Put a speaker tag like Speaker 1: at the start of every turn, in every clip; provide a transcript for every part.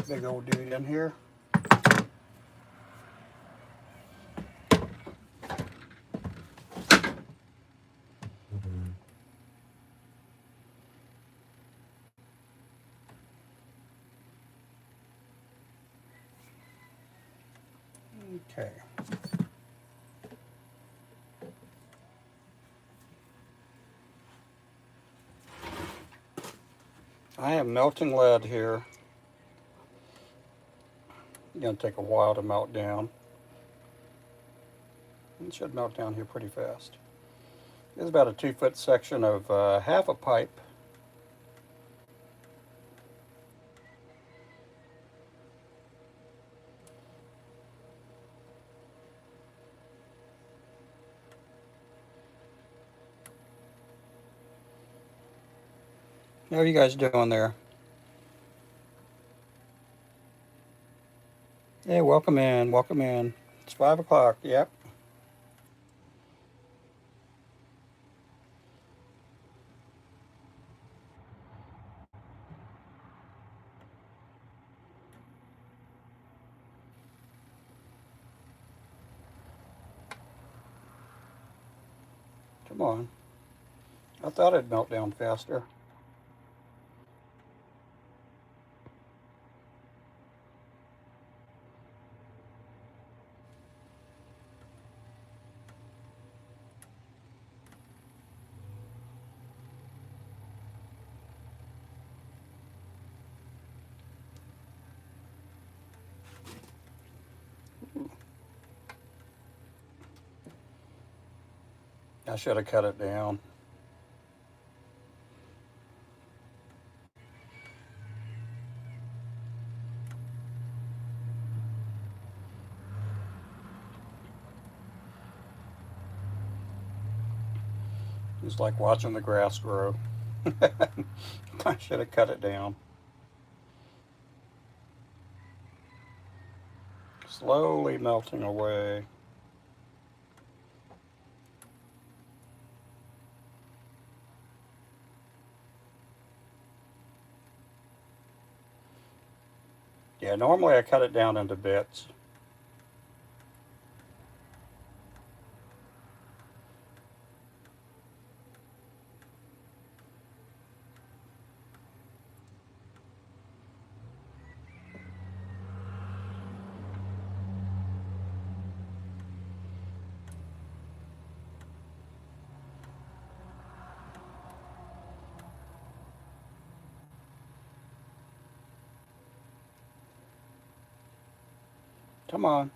Speaker 1: big old dude in here. Okay. I have melting lead here. It's going to take a while to melt down. It should melt down here pretty fast. This is about a 2-foot section of half a pipe. How are you guys doing there? Hey, welcome in, welcome in. It's 5 o'clock, yep. Come on. I thought it'd melt down faster. I should have cut it down. It's like watching the grass grow. I should have cut it down. Slowly melting away. Yeah, normally I cut it down into bits. Come on.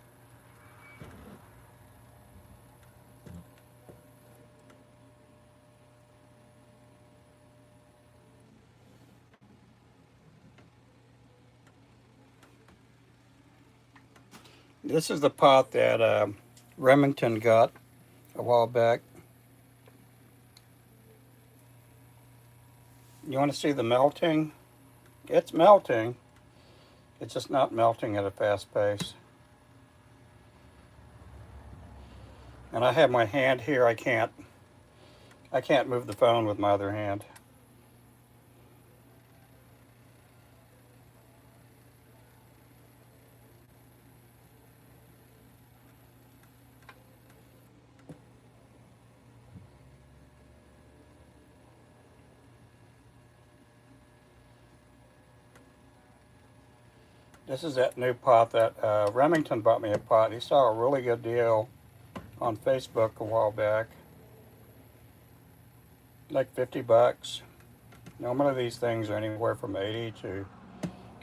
Speaker 1: This is the pot that Remington got a while back. You want to see the melting? It's melting. It's just not melting at a fast pace. And I have my hand here. I can't move the phone with my other hand. This is that new pot that Remington bought me a pot. He saw a really good deal on Facebook a while back. Like 50 bucks. Normally these things are anywhere from 80 to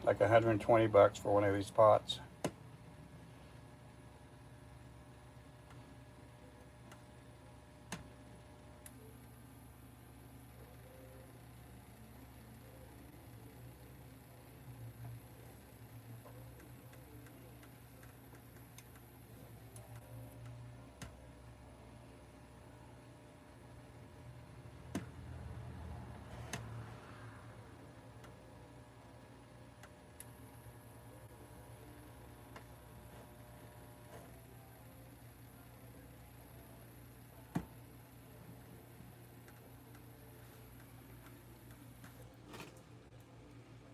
Speaker 1: like 120 bucks for one of these pots.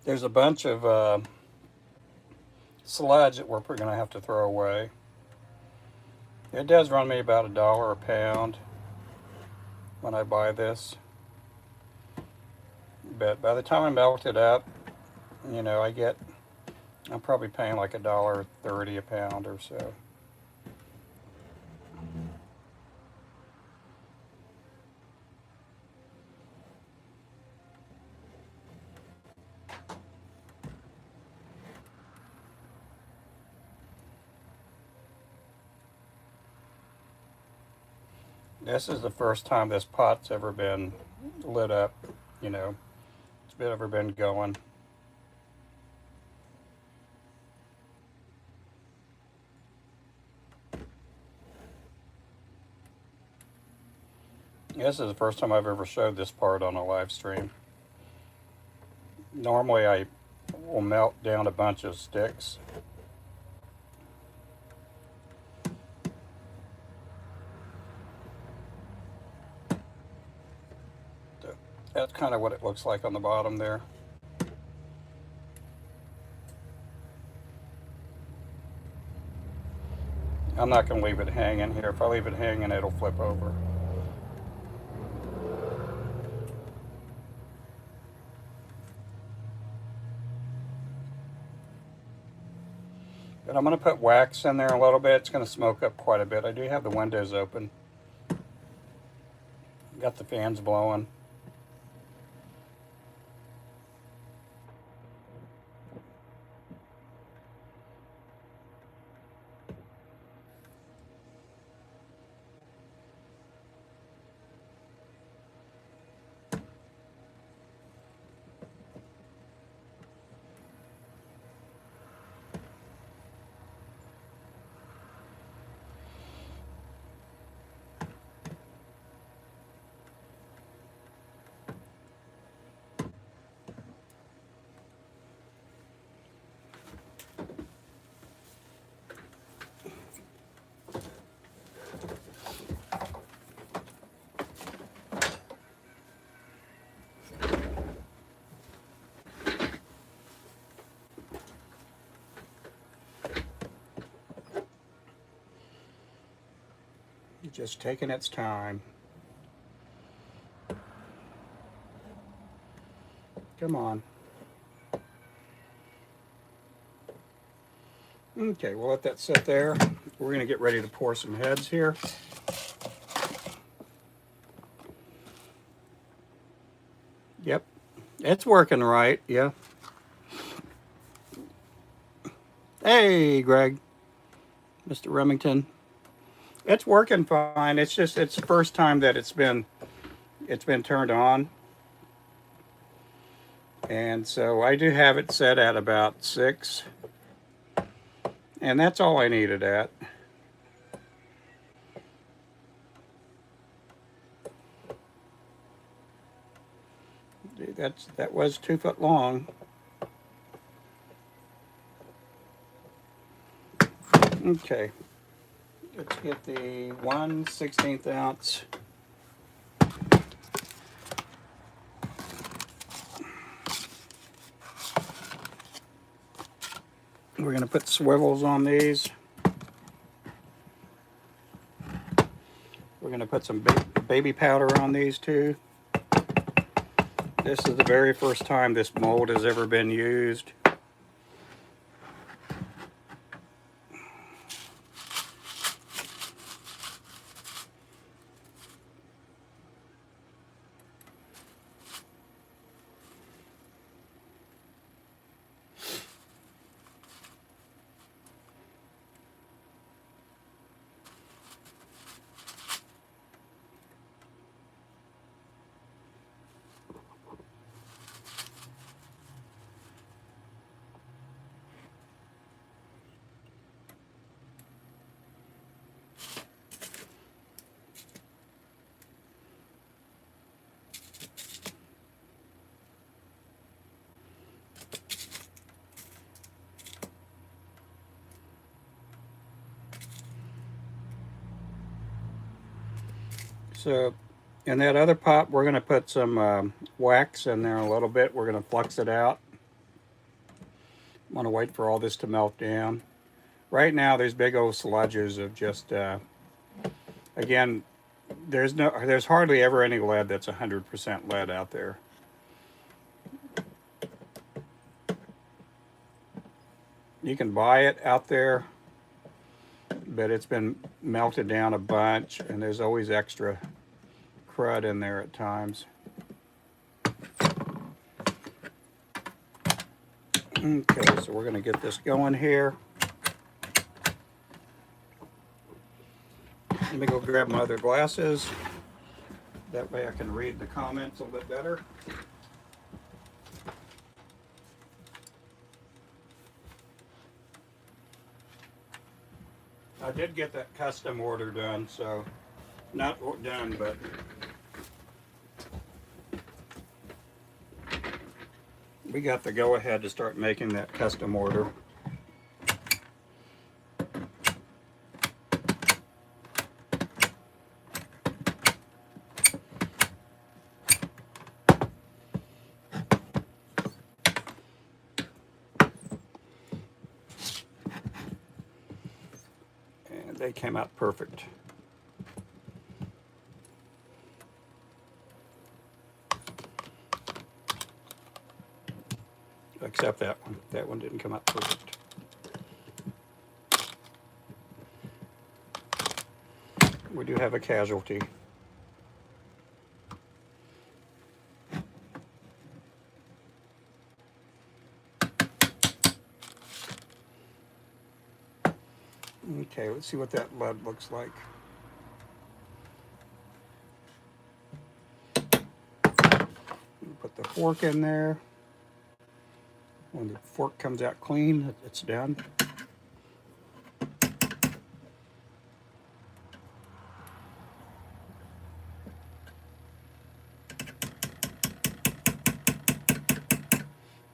Speaker 1: There's a bunch of sludge that we're going to have to throw away. It does run me about $1 a pound when I buy this. But by the time I melt it up, you know, I'm probably paying like $1.30 a pound or so. This is the first time this pot's ever been lit up, you know, it's ever been going. This is the first time I've ever showed this part on a live stream. Normally I will melt down a bunch of sticks. That's kind of what it looks like on the bottom there. I'm not going to leave it hanging here. If I leave it hanging, it'll flip over. But I'm going to put wax in there a little bit. It's going to smoke up quite a bit. I do have the windows open. Got the fans blowing. Just taking its time. Come on. Okay, we'll let that sit there. We're going to get ready to pour some heads here. Yep, it's working right, yeah. Hey, Greg, Mr. Remington. It's working fine. It's just, it's the first time that it's been turned on. And so I do have it set at about 6. And that's all I need it at. That was 2 foot long. Okay. Let's get the 1/16 ounce. We're going to put swivels on these. We're going to put some baby powder on these too. This is the very first time this mold has ever been used. So in that other pot, we're going to put some wax in there a little bit. We're going to flux it out. Want to wait for all this to melt down. Right now, there's big old sludges of just, again, there's hardly ever any lead that's 100% lead out there. You can buy it out there, but it's been melted down a bunch, and there's always extra crud in there at times. Okay, so we're going to get this going here. Let me go grab my other glasses. That way I can read the comments a little bit better. I did get that custom order done, so not done, but we got the go-ahead to start making that custom order. And they came out perfect. Except that one. That one didn't come out perfect. We do have a casualty. Okay, let's see what that lead looks like. Put the fork in there. When the fork comes out clean, it's done.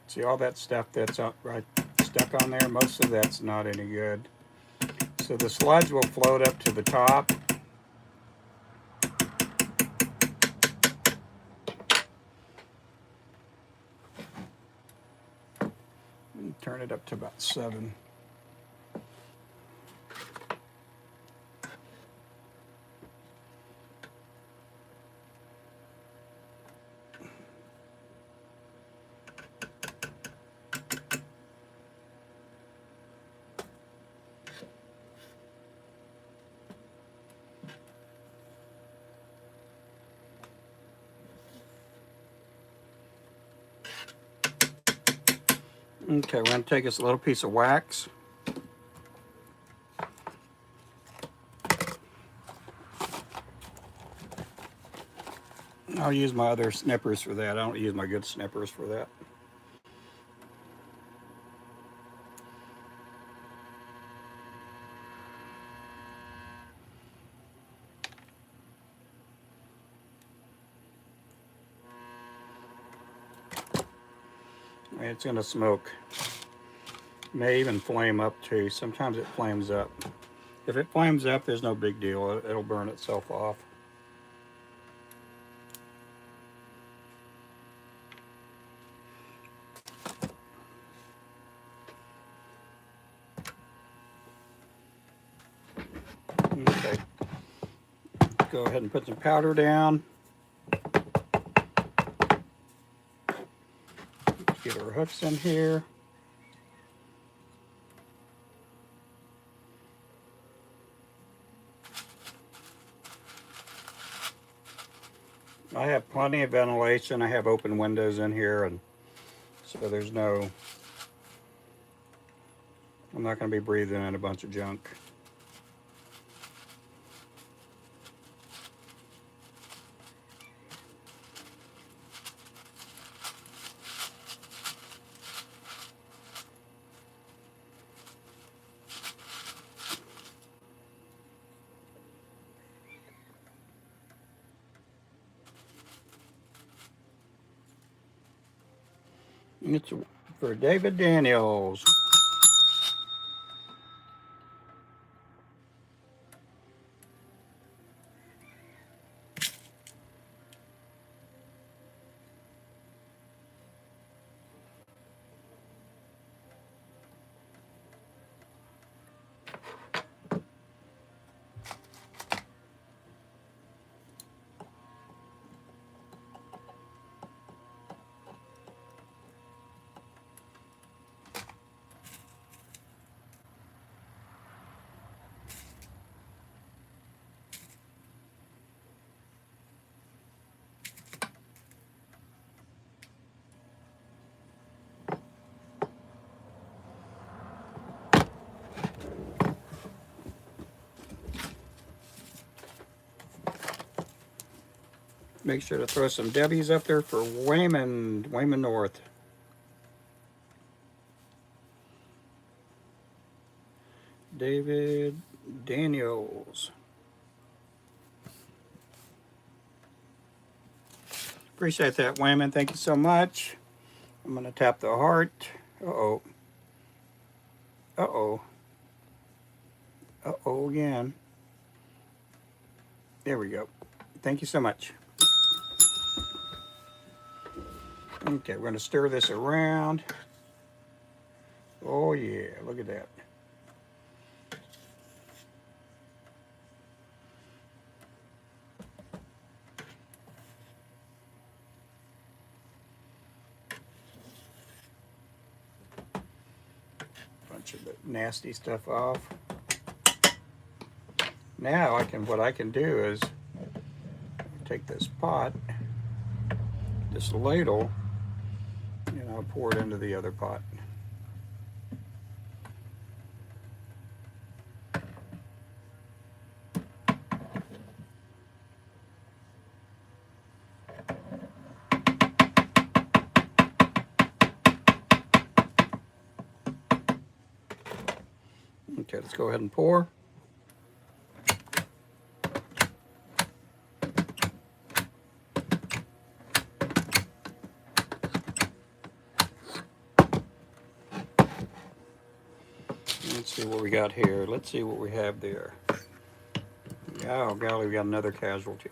Speaker 1: See all that stuff that's right stuck on there? Most of that's not any good. So the sludge will float up to the top. And turn it up to about 7. Okay, we're going to take this little piece of wax. I'll use my other snippers for that. I don't use my good snippers for that. It's going to smoke. May even flame up too. Sometimes it flames up. If it flames up, there's no big deal. It'll burn itself off. Okay. Go ahead and put some powder down. Get our hooks in here. I have plenty of ventilation. I have open windows in here, and so there's no, I'm not going to be breathing in a bunch of junk. It's for David Daniels. Make sure to throw some W's up there for Wayman North. David Daniels. Appreciate that, Wayman. Thank you so much. I'm going to tap the heart. Uh-oh. Uh-oh. Uh-oh again. There we go. Thank you so much. Okay, we're going to stir this around. Oh, yeah. Look at that. Bunch of the nasty stuff off. Now what I can do is take this pot, this ladle, and I'll pour it into the other pot. Okay, let's go ahead and pour. Let's see what we got here. Let's see what we have there. Oh, golly, we got another casualty.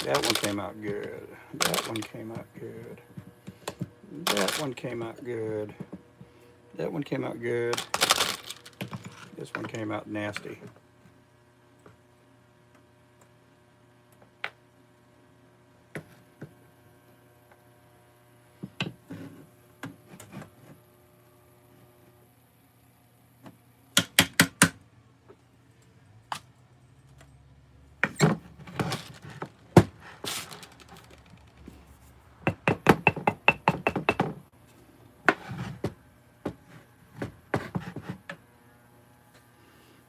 Speaker 1: That one came out good. That one came out good. That one came out good. That one came out good. This one came out nasty.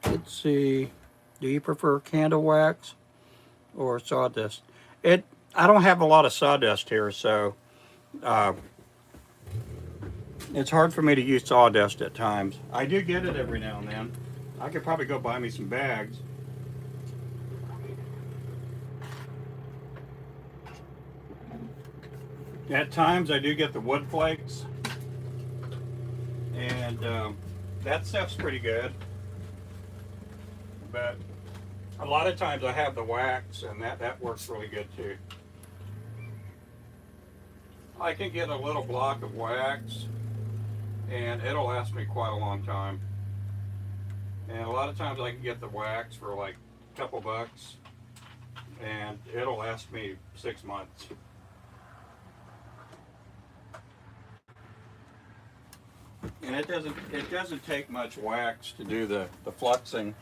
Speaker 1: Let's see. Do you prefer candle wax or sawdust? I don't have a lot of sawdust here, so it's hard for me to use sawdust at times. I do get it every now and then. I could probably go buy me some bags. At times I do get the wood flakes, and that stuff's pretty good. But a lot of times I have the wax, and that works really good too. I can get a little block of wax, and it'll last me quite a long time. And a lot of times I can get the wax for like a couple bucks, and it'll last me 6 months. And it doesn't take much wax to do the fluxing.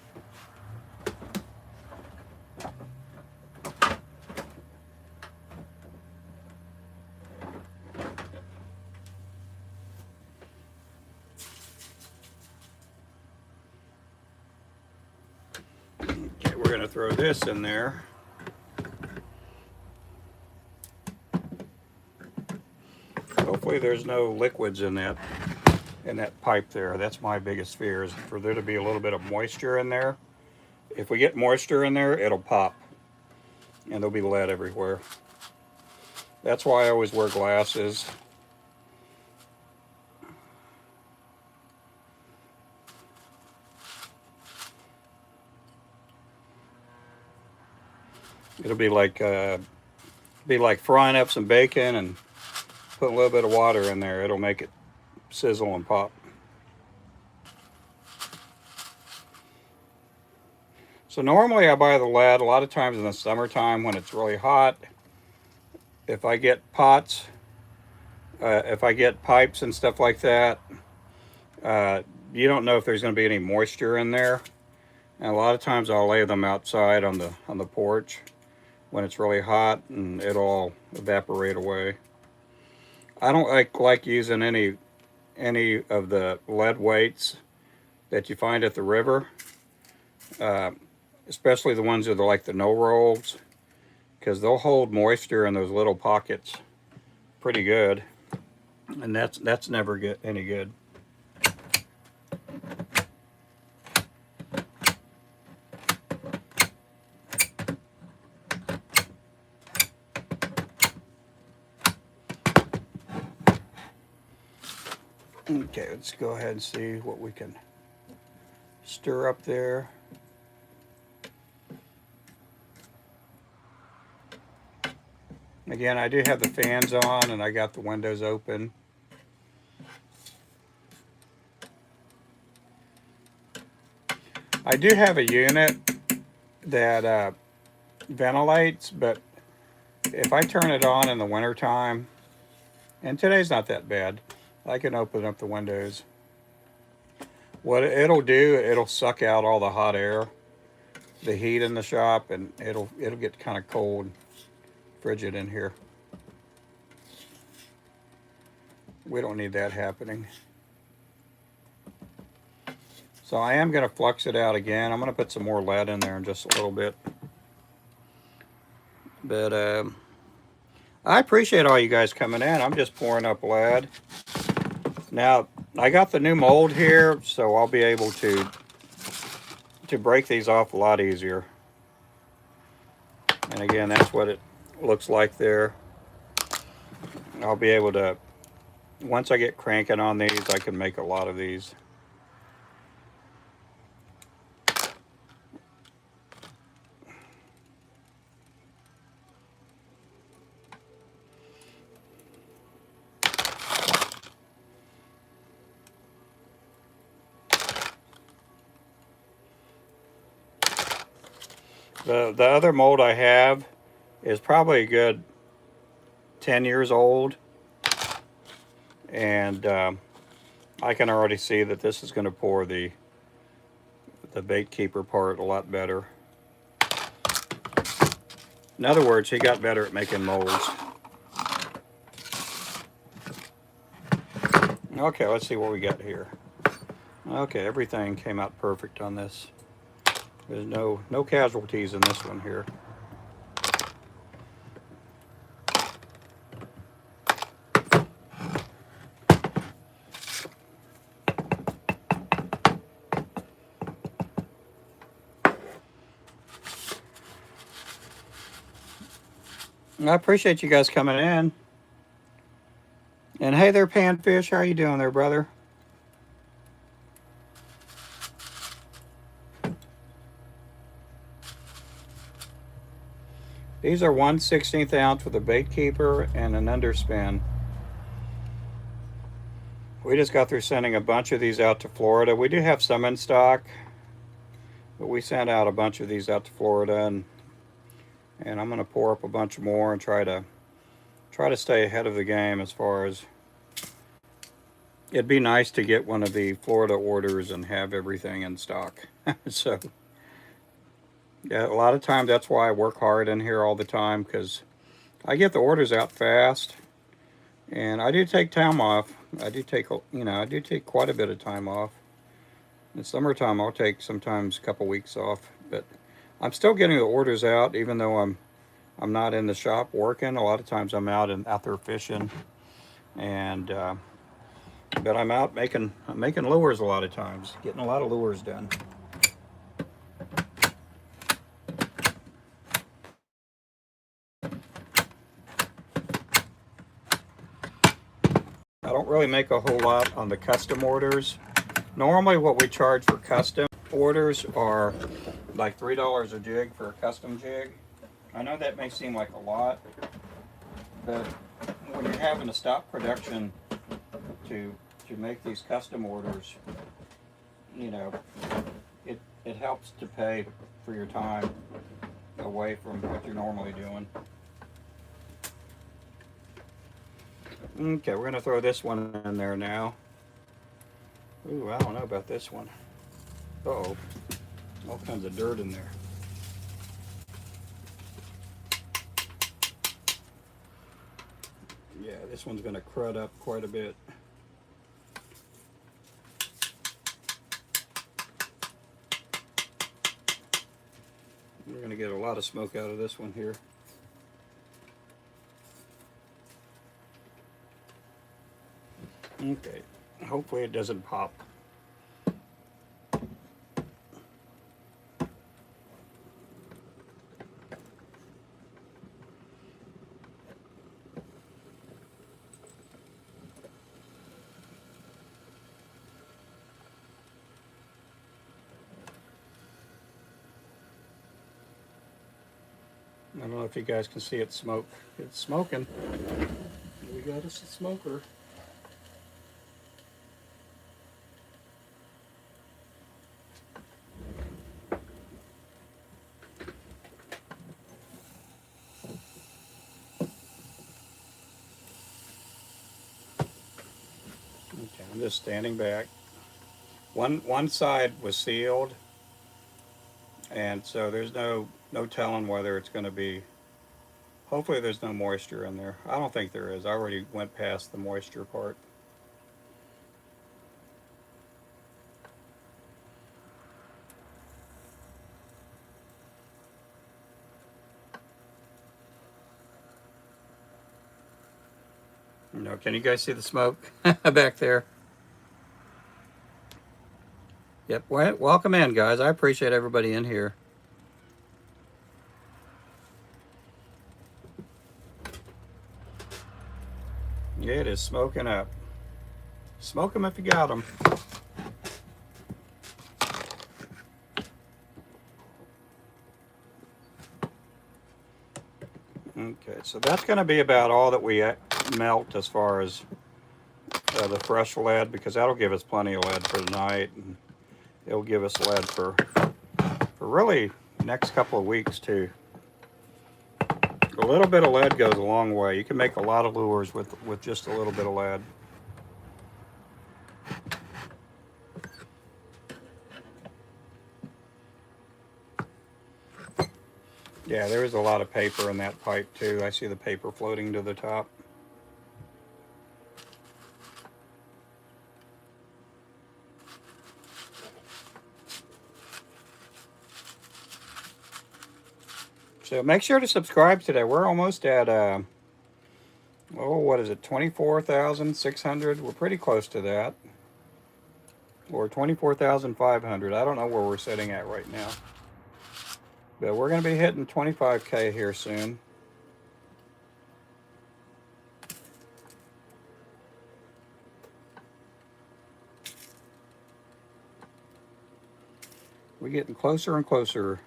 Speaker 1: Okay, we're going to throw this in there. Hopefully there's no liquids in that pipe there. That's my biggest fear, is for there to be a little bit of moisture in there. If we get moisture in there, it'll pop, and there'll be lead everywhere. That's why I always wear glasses. It'll be like frying up some bacon and put a little bit of water in there. It'll make it sizzle and pop. So normally I buy the lead a lot of times in the summertime when it's really hot. If I get pots, if I get pipes and stuff like that, you don't know if there's going to be any moisture in there. And a lot of times I'll lay them outside on the porch when it's really hot, and it'll all evaporate away. I don't like using any of the lead weights that you find at the river, especially the ones that are like the no rolls. because they'll hold moisture in those little pockets pretty good, and that's never get any good. Okay, let's go ahead and see what we can stir up there. Again, I do have the fans on and I got the windows open. I do have a unit that ventilates, but if I turn it on in the wintertime, and today's not that bad, I can open up the windows. What it'll do, it'll suck out all the hot air, the heat in the shop, and it'll get kind of cold, frigid in here. We don't need that happening. So I am going to flux it out again. I'm going to put some more lead in there in just a little bit. But I appreciate all you guys coming in. I'm just pouring up lead. Now, I got the new mold here, so I'll be able to break these off a lot easier. And again, that's what it looks like there. I'll be able to, once I get cranking on these, I can make a lot of these. The other mold I have is probably a good 10 years old, and I can already see that this is going to pour the bait keeper part a lot better. In other words, he got better at making molds. Okay, let's see what we got here. Okay, everything came out perfect on this. There's no casualties in this one here. I appreciate you guys coming in. And hey there, Panfish. How are you doing there, brother? These are 1/16 ounce with a bait keeper and an underspin. We just got through sending a bunch of these out to Florida. We do have some in stock, but we sent out a bunch of these out to Florida, and I'm going to pour up a bunch more and try to stay ahead of the game as far as, it'd be nice to get one of the Florida orders and have everything in stock. So yeah, a lot of times that's why I work hard in here all the time, because I get the orders out fast, and I do take time off. I do take quite a bit of time off. In summertime, I'll take sometimes a couple weeks off, but I'm still getting the orders out, even though I'm not in the shop working. A lot of times I'm out there fishing, and but I'm out making lures a lot of times, getting a lot of lures done. I don't really make a whole lot on the custom orders. Normally what we charge for custom orders are like $3 a jig for a custom jig. I know that may seem like a lot, but when you're having to stop production to make these custom orders, you know, it helps to pay for your time away from what you're normally doing. Okay, we're going to throw this one in there now. Ooh, I don't know about this one. Uh-oh. All kinds of dirt in there. Yeah, this one's going to crud up quite a bit. We're going to get a lot of smoke out of this one here. Okay, hopefully it doesn't pop. I don't know if you guys can see it smoke. It's smoking. We got us a smoker. Okay, I'm just standing back. One side was sealed, and so there's no telling whether it's going to be. Hopefully, there's no moisture in there. I don't think there is. I already went past the moisture part. Can you guys see the smoke back there? Yep. Welcome in, guys. I appreciate everybody in here. Yeah, it is smoking up. Smoke them if you got them. Okay, so that's going to be about all that we melt as far as the fresh lead, because that'll give us plenty of lead for tonight, and it'll give us lead for really next couple of weeks too. A little bit of lead goes a long way. You can make a lot of lures with just a little bit of lead. Yeah, there is a lot of paper in that pipe too. I see the paper floating to the top. So make sure to subscribe today. We're almost at, oh, what is it, 24,600? We're pretty close to that. Or 24,500. I don't know where we're sitting at right now. But we're going to be hitting 25K here soon. We're getting closer and closer.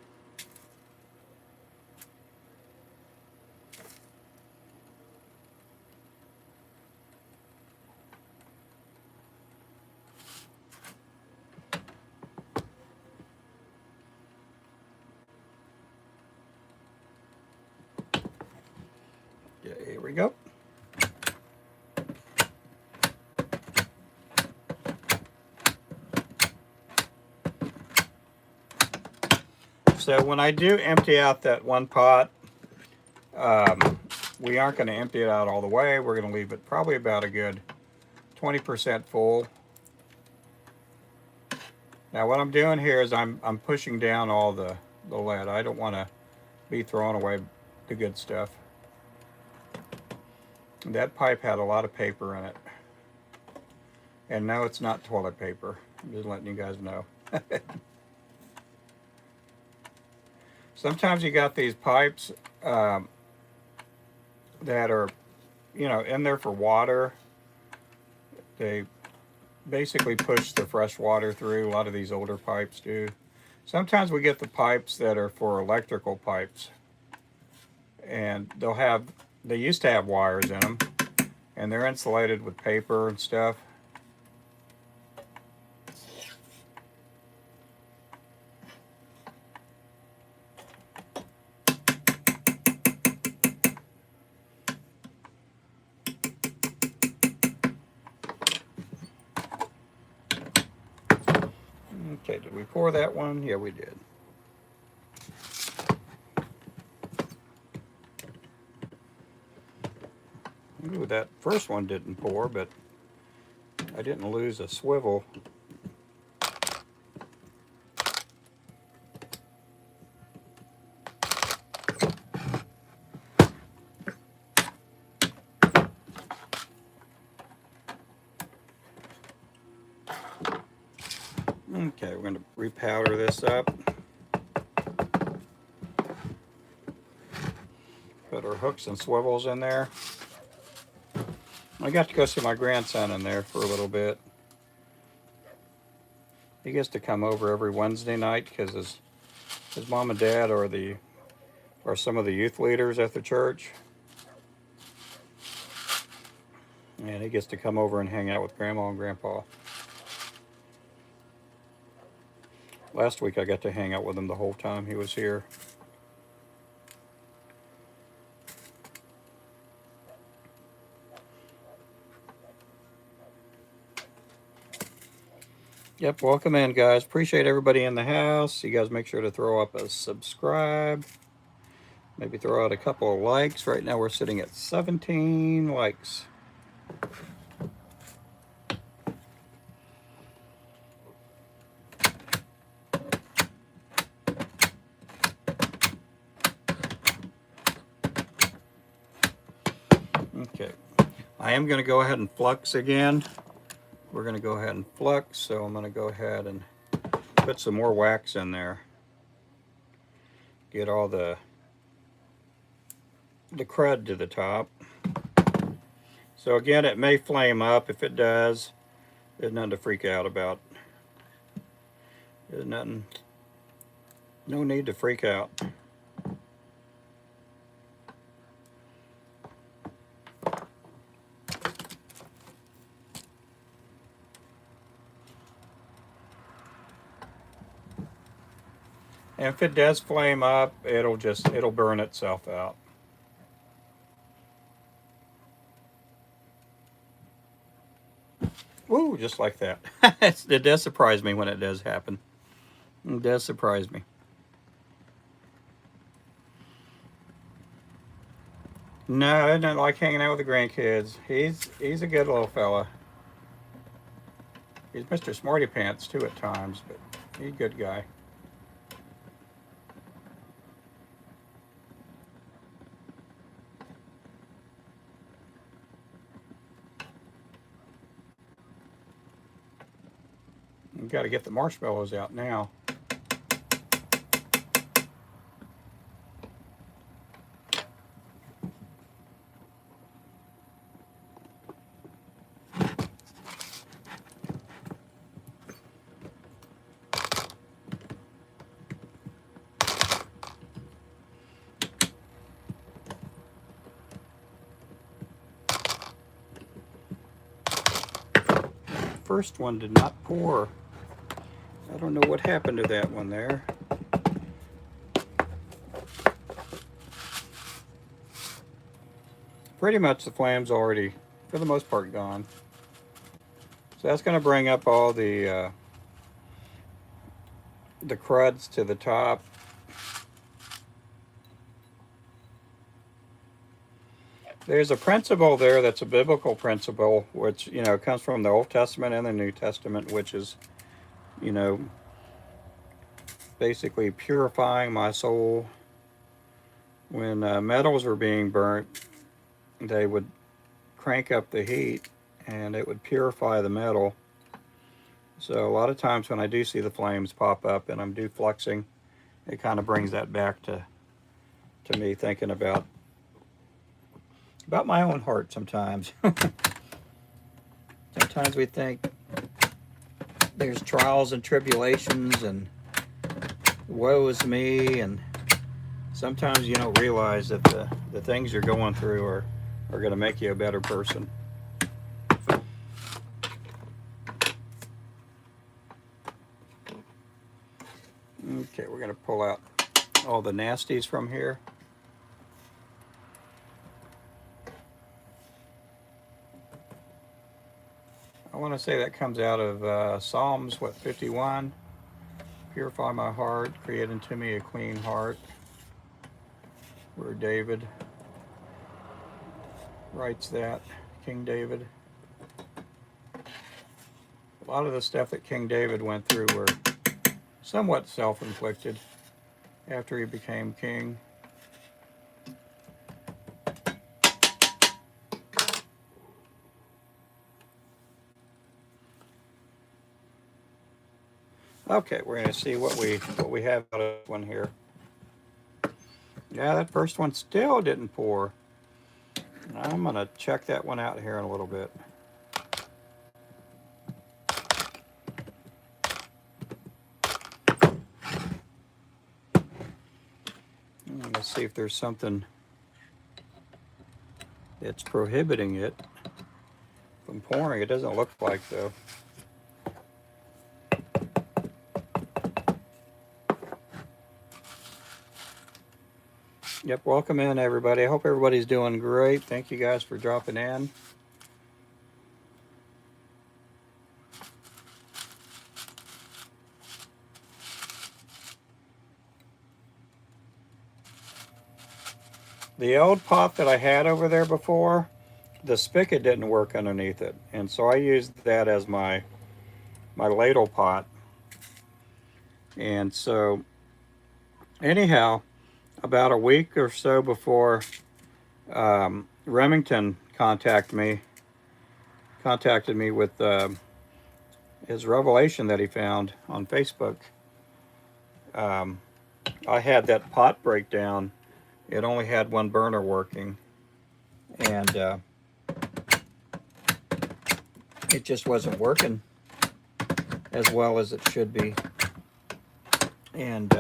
Speaker 1: Yeah, here we go. So when I do empty out that one pot, we aren't going to empty it out all the way. We're going to leave it probably about a good 20% full. Now what I'm doing here is I'm pushing down all the lead. I don't want to be throwing away the good stuff. That pipe had a lot of paper in it. And no, it's not toilet paper. I'm just letting you guys know. Sometimes you got these pipes that are, in there for water. They basically push the fresh water through. A lot of these older pipes do. Sometimes we get the pipes that are for electrical pipes. And they used to have wires in them. And they're insulated with paper and stuff. Okay, did we pour that one? Yeah, we did. Ooh, that first one didn't pour, but I didn't lose a swivel. Okay, we're going to repowder this up. Put our hooks and swivels in there. I got to go see my grandson in there for a little bit. He gets to come over every Wednesday night because his mom and dad are some of the youth leaders at the church. And he gets to come over and hang out with Grandma and Grandpa. Last week I got to hang out with him the whole time he was here. Yep, welcome in, guys. Appreciate everybody in the house. You guys make sure to throw up a subscribe. Maybe throw out a couple of likes. Right now we're sitting at 17 likes. Okay, I am going to go ahead and flux again. We're going to go ahead and flux, so I'm going to go ahead and put some more wax in there. Get all the crud to the top. So again, it may flame up. If it does, there's nothing to freak out about. There's nothing, no need to freak out. And if it does flame up, it'll burn itself out. Woo, just like that. It does surprise me when it does happen. It does surprise me. No, I don't like hanging out with the grandkids. He's a good little fella. He's Mr. Smarty Pants too at times, but he's a good guy. We've got to get the marshmallows out now. First one did not pour. I don't know what happened to that one there. Pretty much the flame's already, for the most part, gone. So that's going to bring up all the cruds to the top. There's a principle there that's a biblical principle, which, you know, comes from the Old Testament and the New Testament, which is, you know, basically purifying my soul. When metals were being burnt, they would crank up the heat and it would purify the metal. So a lot of times when I do see the flames pop up and I'm fluxing, it kind of brings that back to me thinking about my own heart sometimes. Sometimes we think there's trials and tribulations and woe is me, and sometimes you don't realize that the things you're going through are going to make you a better person. Okay, we're going to pull out all the nasties from here. I want to say that comes out of Psalms, 51? Purify my heart, create unto me a clean heart. Where David writes that, King David. A lot of the stuff that King David went through were somewhat self-inflicted after he became king. Okay, we're gonna see what we have out of this one here. Yeah, that first one still didn't pour. I'm gonna check that one out here in a little bit. Let's see if there's something that's prohibiting it from pouring. It doesn't look like though. Yep, welcome in everybody. I hope everybody's doing great. Thank you guys for dropping in. The old pot that I had over there before, the spigot didn't work underneath it. And so I used that as my ladle pot. And so anyhow, about a week or so before Remington contacted me with his revelation that he found on Facebook. I had that pot breakdown. It only had one burner working, and it just wasn't working as well as it should be. And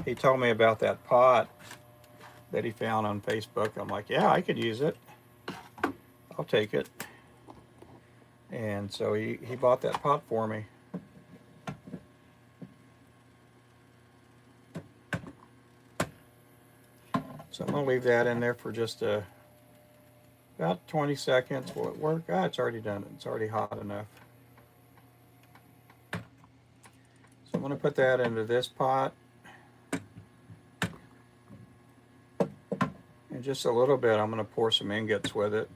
Speaker 1: he told me about that pot that he found on Facebook. I'm like, yeah, I could use it. I'll take it. And so he bought that pot for me. So I'm going to leave that in there for just about 20 seconds. Will it work? Ah, it's already done it. It's already hot enough. So I'm going to put that into this pot. And just a little bit, I'm going to pour some ingots with it.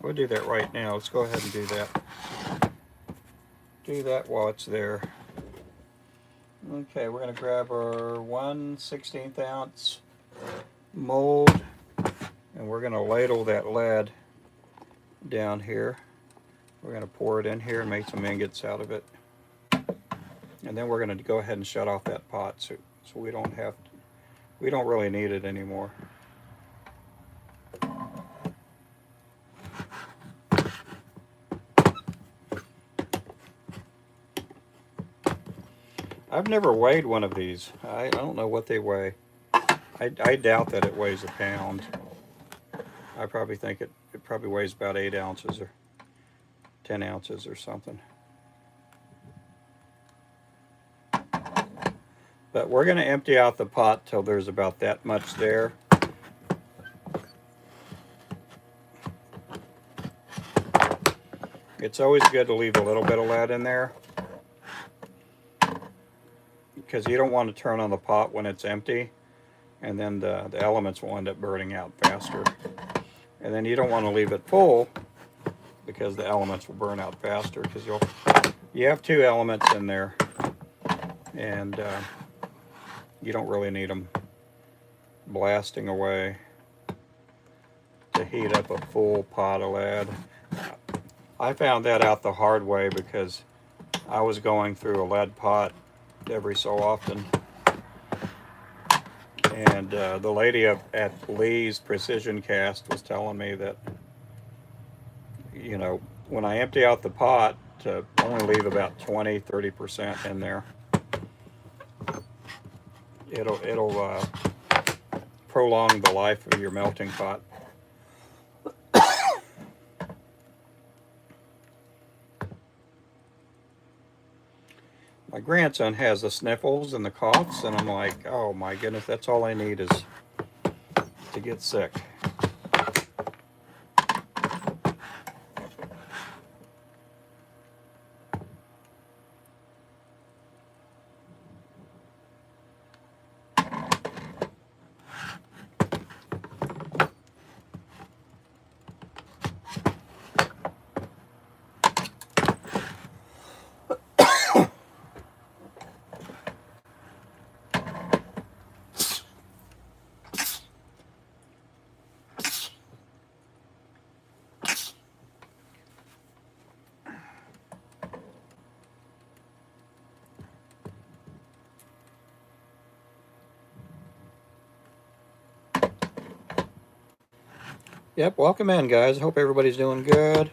Speaker 1: We'll do that right now. Let's go ahead and do that. Do that while it's there. Okay, we're going to grab our 1/16 ounce mold, and we're going to ladle that lead down here. We're going to pour it in here and make some ingots out of it. And then we're going to go ahead and shut off that pot so we don't really need it anymore. I've never weighed one of these. I don't know what they weigh. I doubt that it weighs a pound. I probably think it probably weighs about 8 ounces or 10 ounces or something. But we're going to empty out the pot till there's about that much there. It's always good to leave a little bit of lead in there, because you don't want to turn on the pot when it's empty, and then the elements will end up burning out faster. And then you don't want to leave it full, because the elements will burn out faster, because you have 2 elements in there, and you don't really need them blasting away to heat up a full pot of lead. I found that out the hard way because I was going through a lead pot every so often, and the lady at Lee's Precision Cast was telling me that, you know, when I empty out the pot, to only leave about 20-30% in there. It'll prolong the life of your melting pot. My grandson has the sniffles and the coughs, and I'm like, oh my goodness, that's all I need is to get sick. Yep, welcome in, guys. Hope everybody's doing good.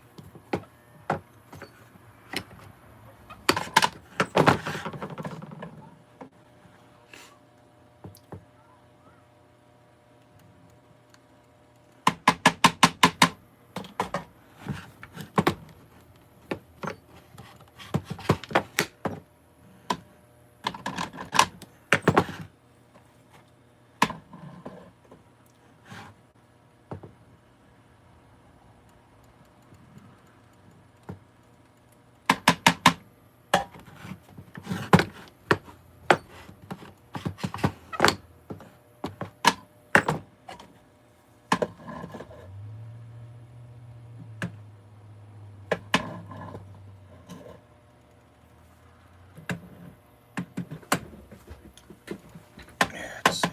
Speaker 1: Let's see.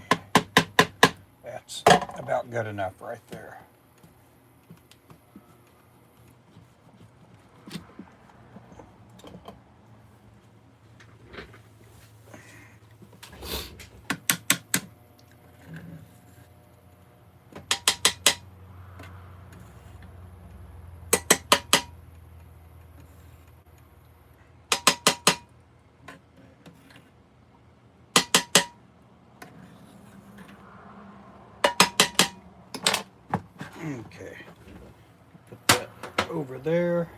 Speaker 1: That's about good enough right there. Okay, put that over there.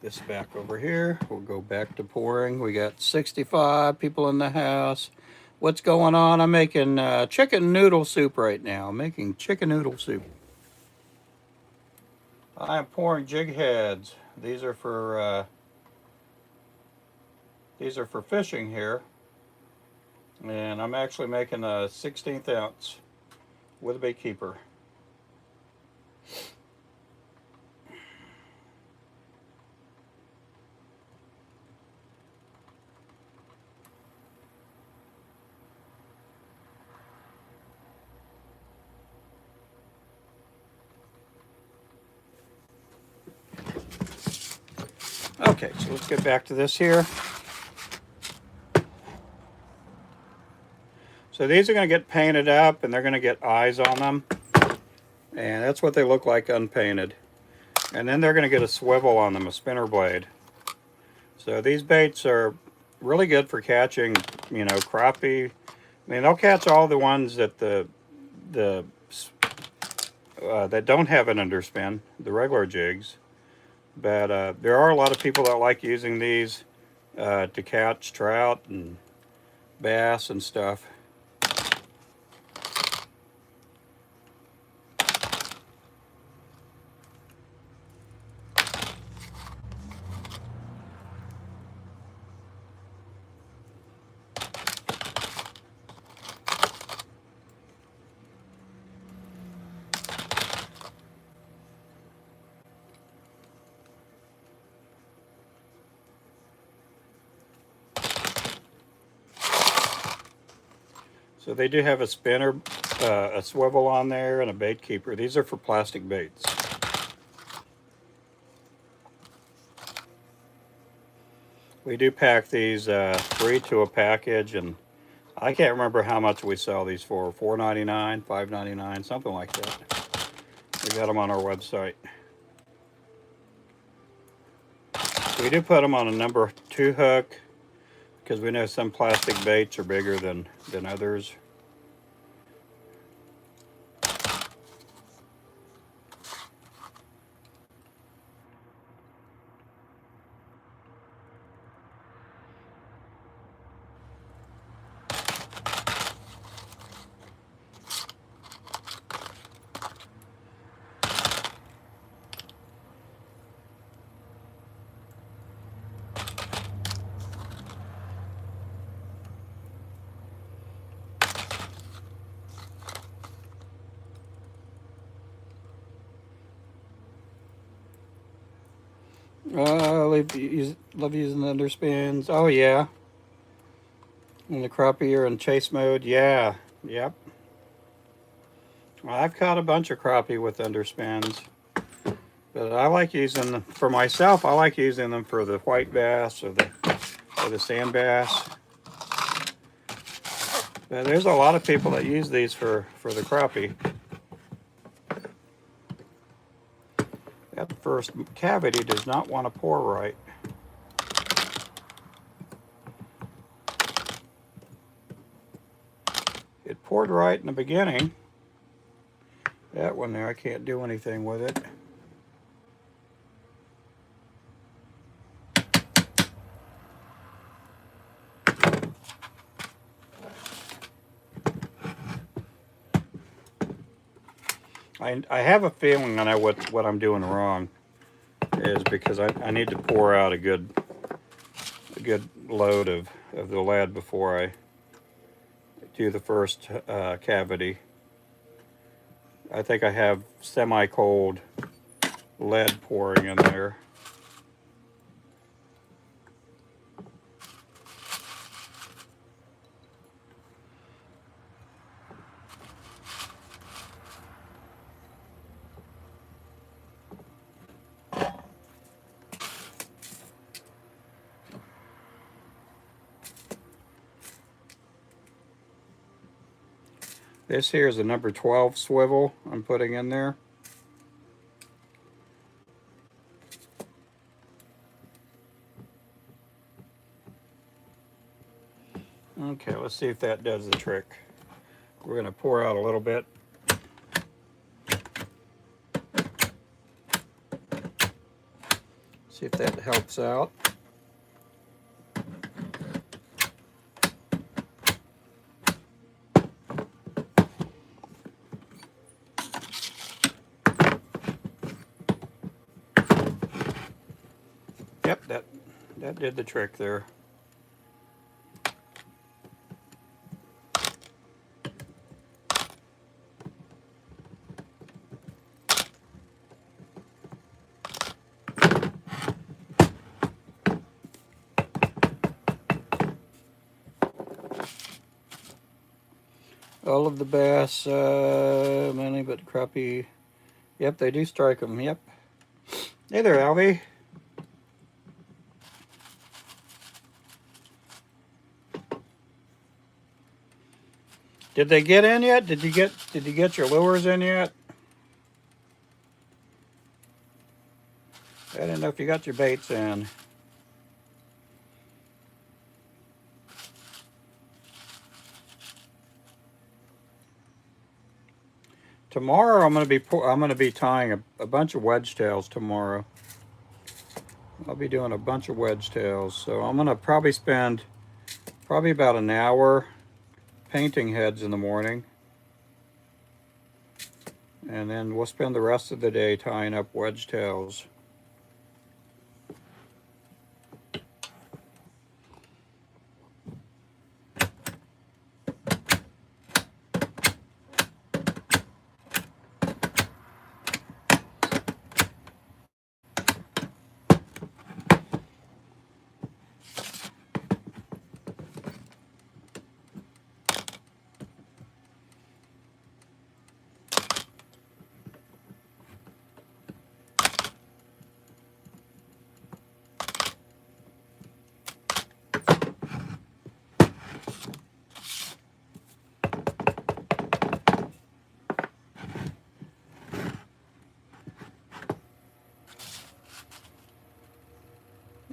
Speaker 1: This back over here. We'll go back to pouring. We got 65 people in the house. What's going on? I'm making chicken noodle soup right now. I'm making chicken noodle soup. I'm pouring jig heads. These are for fishing here, and I'm actually making a 16th ounce with a bait keeper. Okay, so let's get back to this here. So these are going to get painted up, and they're going to get eyes on them. And that's what they look like unpainted. And then they're going to get a swivel on them, a spinner blade. So these baits are really good for catching, you know, crappie. I mean, they'll catch all the ones that that don't have an underspin, the regular jigs. But there are a lot of people that like using these to catch trout and bass and stuff. So they do have a spinner, a swivel on there, and a bait keeper. These are for plastic baits. We do pack these 3 to a package, and I can't remember how much we sell these for. $4.99, $5.99, something like that. We got them on our website. We do put them on a number 2 hook, because we know some plastic baits are bigger than others. Love using the underspins. Oh yeah. And the crappie are in chase mode. Yeah. Yep. Well, I've caught a bunch of crappie with underspins. But I like using them for myself. I like using them for the white bass or the sand bass. There's a lot of people that use these for the crappie. That first cavity does not want to pour right. It poured right in the beginning. That one there, I can't do anything with it. I have a feeling I know what I'm doing wrong is because I need to pour out a good load of the lead before I do the first cavity. I think I have semi-cold lead pouring in there. This here is a number 12 swivel I'm putting in there. Okay, let's see if that does the trick. We're going to pour out a little bit. See if that helps out. Yep, that did the trick there. All of the bass, many but crappie. Yep, they do strike them. Yep. Hey there, Alvy. Did they get in yet? Did you get your lures in yet? I didn't know if you got your baits in. Tomorrow I'm gonna be tying a bunch of wedge tails tomorrow. I'll be doing a bunch of wedge tails, so I'm gonna probably spend about an hour painting heads in the morning, and then we'll spend the rest of the day tying up wedge tails.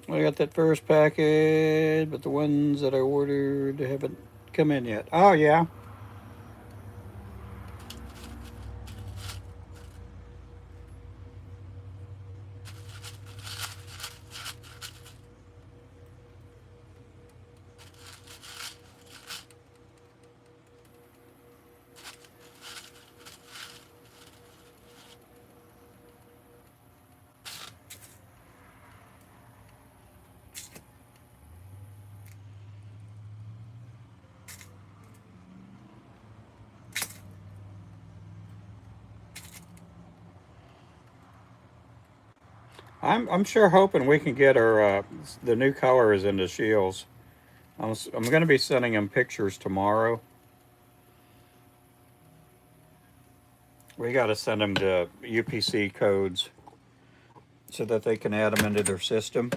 Speaker 1: I got that first package, but the ones that I ordered haven't come in yet. Oh, yeah. I'm sure hoping we can get our the new colors into shields. I'm going to be sending them pictures tomorrow. We got to send them to UPC codes so that they can add them into their system.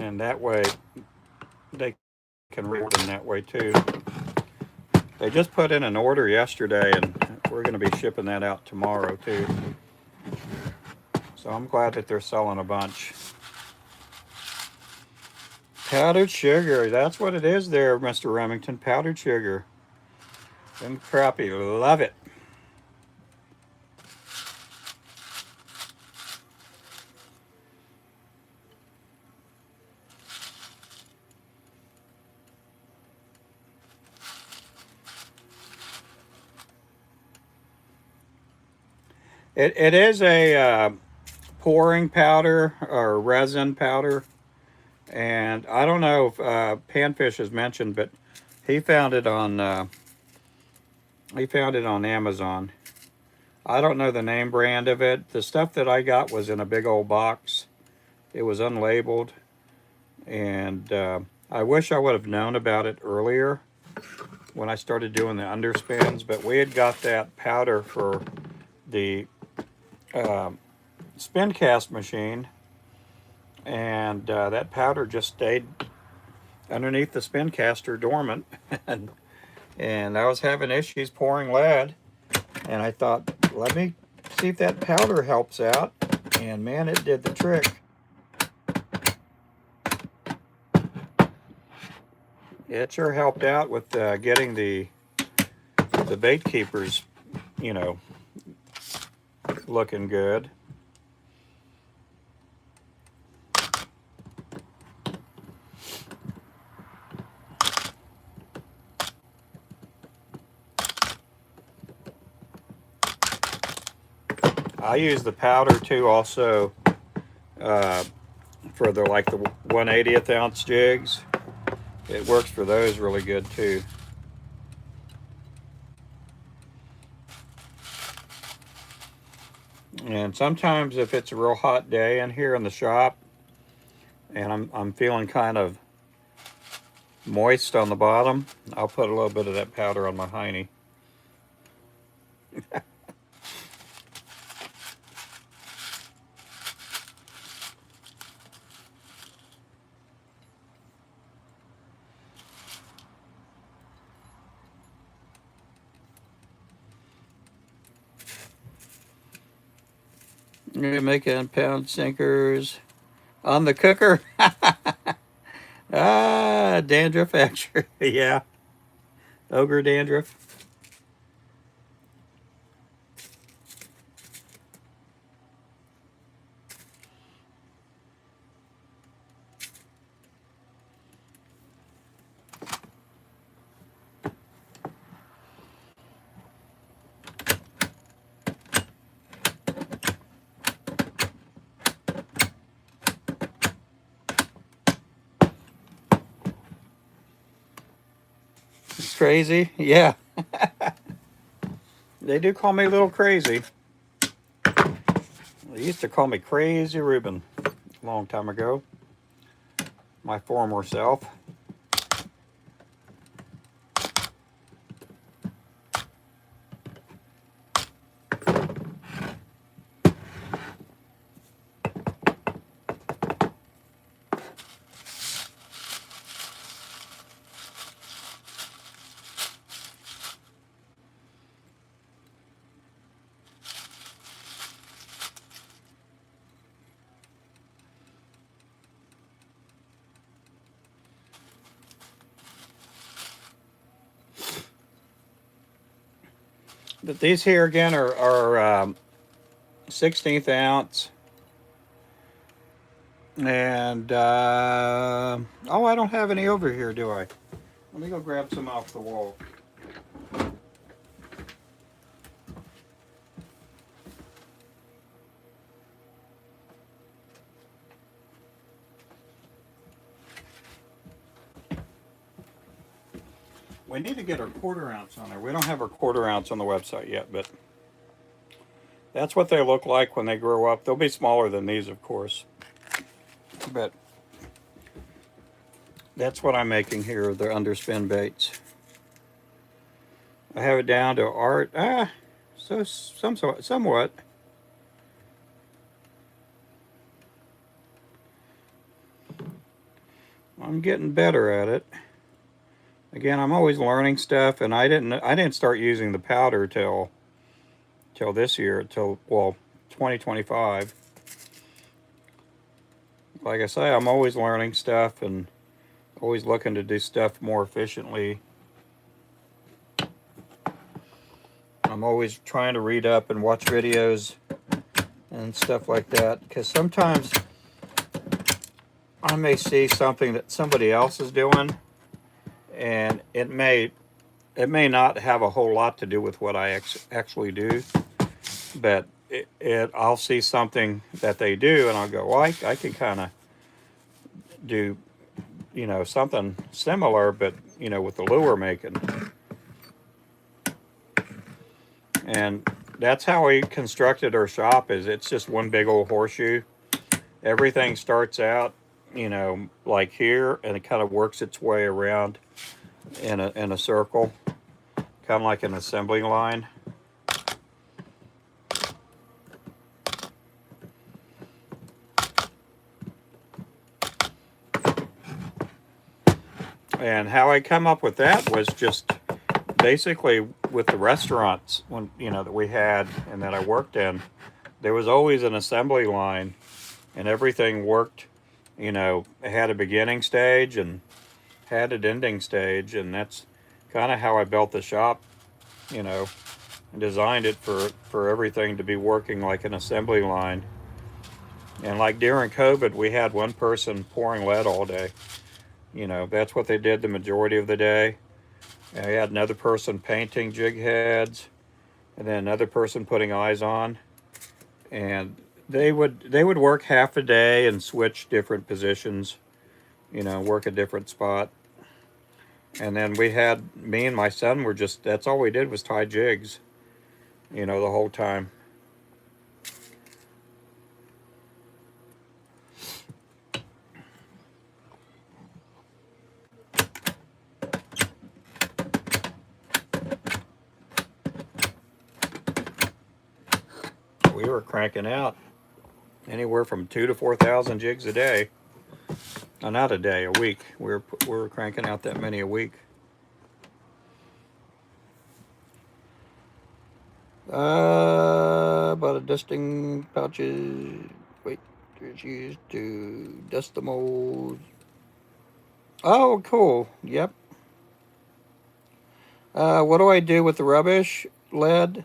Speaker 1: And that way they can reward them that way too. They just put in an order yesterday, and we're going to be shipping that out tomorrow too. So I'm glad that they're selling a bunch. Powdered sugar, that's what it is there, Mr. Remington. Powdered sugar. Them crappie love it. It is a pouring powder or resin powder, and I don't know if Panfish has mentioned, but he found it on Amazon. I don't know the name brand of it. The stuff that I got was in a big old box. It was unlabeled, and I wish I would have known about it earlier when I started doing the underspins, but we had got that powder for the spin cast machine, and that powder just stayed underneath the spin caster dormant, and I was having issues pouring lead, and I thought, let me see if that powder helps out, and man, it did the trick. It sure helped out with getting the bait keepers, you know, looking good. I use the powder too, also for the 1/80th ounce jigs. It works for those really good too. And sometimes if it's a real hot day in here in the shop, and I'm feeling kind of moist on the bottom, I'll put a little bit of that powder on my hiney. You're making pound sinkers on the cooker. Dandruff extra. Yeah, ogre dandruff. It's crazy. Yeah, they do call me a little crazy. They used to call me Crazy Ruben a long time ago. My former self. But these here again are 16th ounce. And, oh, I don't have any over here, do I? Let me go grab some off the wall. We need to get our 1/4 ounce on there. We don't have our 1/4 ounce on the website yet, but that's what they look like when they grow up. They'll be smaller than these, of course. But that's what I'm making here, the underspin baits. I have it down to art. So somewhat. I'm getting better at it. Again, I'm always learning stuff, and I didn't start using the powder till this year, till well, 2025. Like I say, I'm always learning stuff and always looking to do stuff more efficiently. I'm always trying to read up and watch videos and stuff like that, because sometimes I may see something that somebody else is doing, and it may not have a whole lot to do with what I actually do, but I'll see something that they do, and I'll go, well, I can kind of do, something similar, but with the lure making. And that's how we constructed our shop. Is it's just one big old horseshoe. Everything starts out, like here, and it kind of works its way around in a circle, kind of like an assembly line. And how I come up with that was just basically with the restaurants that we had and that I worked in. There was always an assembly line, and everything worked. It had a beginning stage and had an ending stage, and that's kind of how I built the shop. And designed it for everything to be working like an assembly line. And like during COVID, we had one person pouring lead all day. That's what they did the majority of the day. And we had another person painting jig heads, and then another person putting eyes on. And they would work half a day and switch different positions, work a different spot. And then me and my son were that's all we did was tie jigs, the whole time. We were cranking out anywhere from 2,000 to 4,000 jigs a day. Not a day, a week. We were cranking out that many a week. About a dusting pouches. Wait, there's used to dust the mold. Oh, cool. Yep. What do I do with the rubbish lead?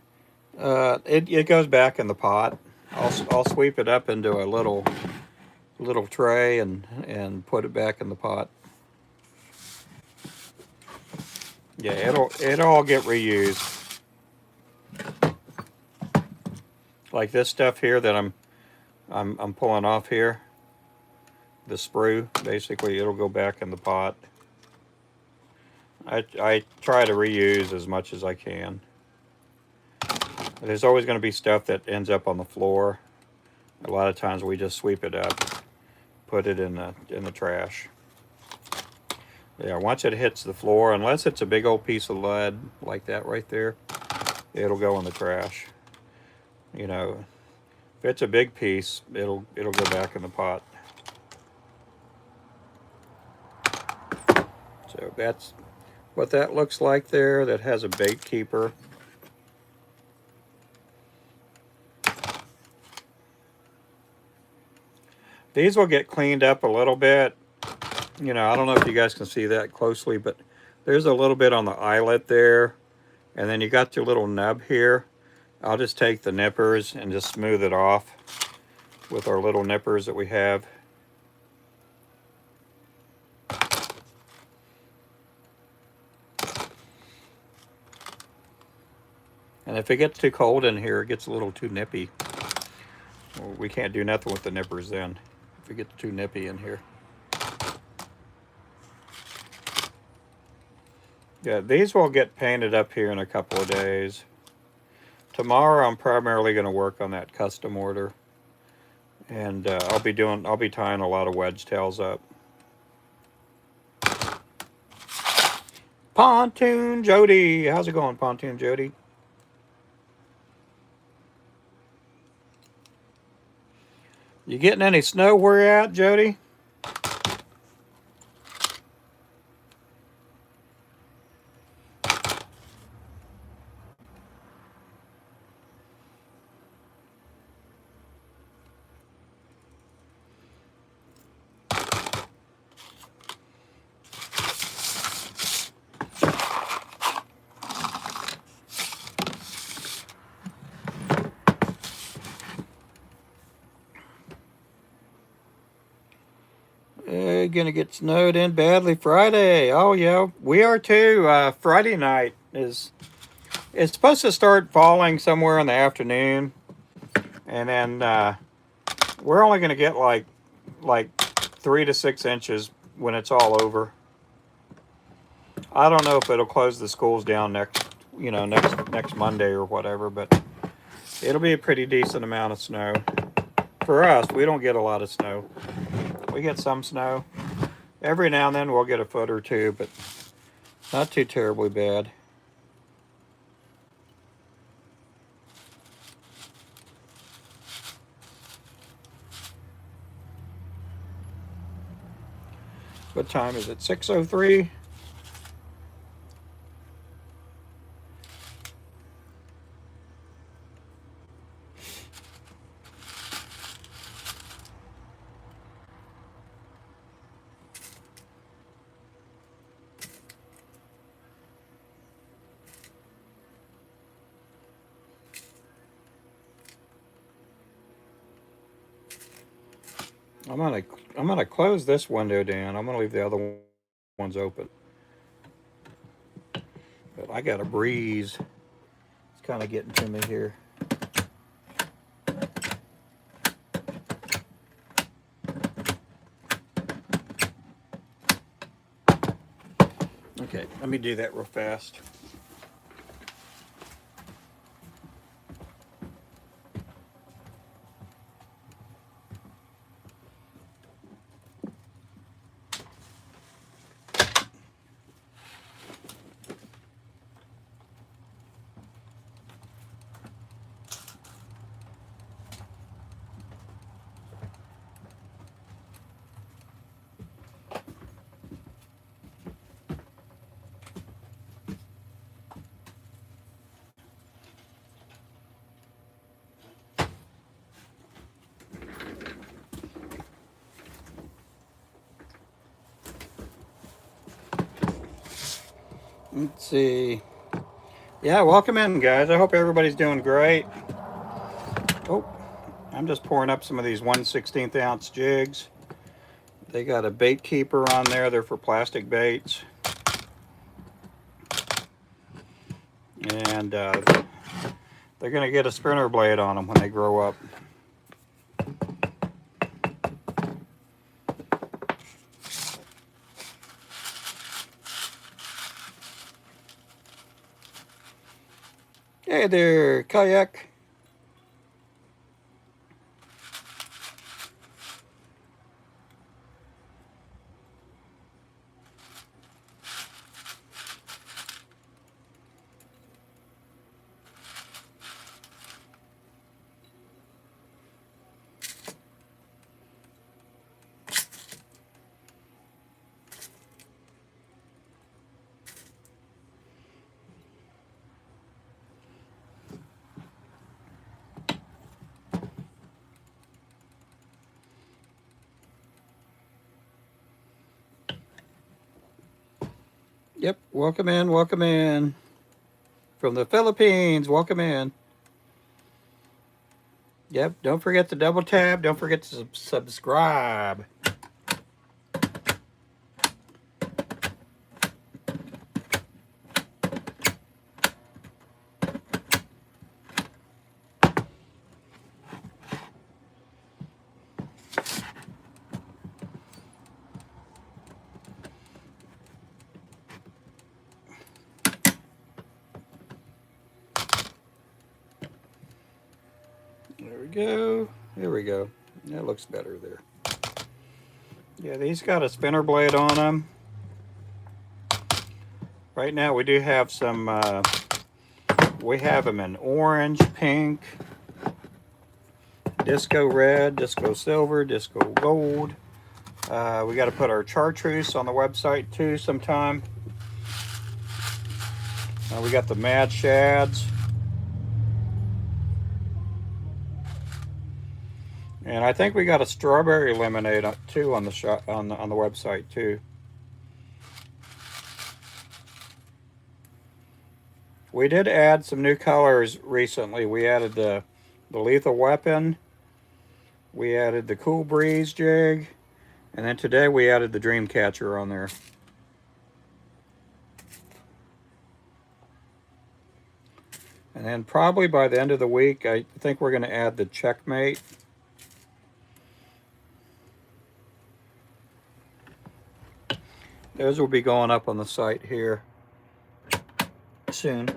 Speaker 1: It goes back in the pot. I'll sweep it up into a little tray and put it back in the pot. Yeah, it'll all get reused. Like this stuff here that I'm pulling off here, the sprue, basically it'll go back in the pot. I try to reuse as much as I can. There's always going to be stuff that ends up on the floor. A lot of times we just sweep it up, put it in the trash. Yeah, once it hits the floor, unless it's a big old piece of lead like that right there, it'll go in the trash. If it's a big piece, it'll go back in the pot. So that's what that looks like there. That has a bait keeper. These will get cleaned up a little bit. I don't know if you guys can see that closely, but there's a little bit on the eyelet there. And then you got your little nub here. I'll just take the nippers and just smooth it off with our little nippers that we have. And if it gets too cold in here, it gets a little too nippy. Well, we can't do nothing with the nippers then, if it gets too nippy in here. Yeah, these will get painted up here in a couple of days. Tomorrow I'm primarily going to work on that custom order. And I'll be tying a lot of wedge tails up. Pontoon Jody, how's it going, Pontoon Jody? You getting any snow where you're at, Jody? gonna get snowed in badly Friday. Oh yeah, we are too. Friday night is it's supposed to start falling somewhere in the afternoon, and then we're only gonna get like 3 to 6 inches when it's all over. I don't know if it'll close the schools down next Monday or whatever, but it'll be a pretty decent amount of snow. For us, we don't get a lot of snow. We get some snow. Every now and then we'll get a foot or two, but not too terribly bad. What time is it? 6:03? I'm gonna close this window down. I'm gonna leave the other ones open. But I got a breeze. It's kind of getting to me here. Okay, let me do that real fast. Let's see. Yeah, welcome in, guys. I hope everybody's doing great. Oh, I'm just pouring up some of these 1/16 ounce jigs. They got a bait keeper on there. They're for plastic baits. And they're going to get a spinner blade on them when they grow up. Hey there, kayak. Yep, welcome in, welcome in. From the Philippines, welcome in. Yep, don't forget to double tap. Don't forget to subscribe. There we go. There we go. That looks better there. Yeah, these got a spinner blade on them. Right now we do have some, we have them in orange, pink, disco red, disco silver, disco gold. We got to put our chartreuse on the website too sometime. We got the Mad Shads. And I think we got a strawberry lemonade too on the on the website too. We did add some new colors recently. We added the Lethal Weapon. We added the Cool Breeze jig. And then today we added the dream catcher on there. And then probably by the end of the week, I think we're going to add the checkmate. Those will be going up on the site here soon.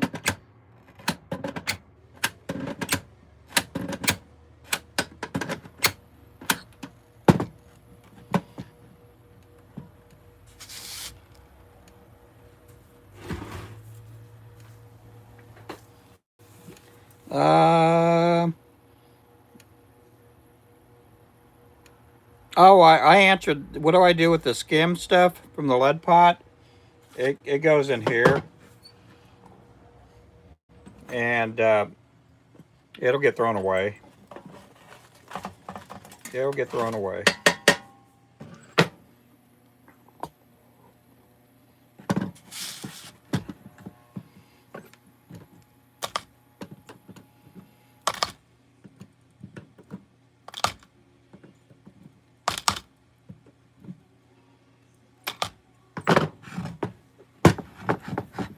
Speaker 1: Oh, I answered. What do I do with the skim stuff from the lead pot? It goes in here, and it'll get thrown away. It'll get thrown away.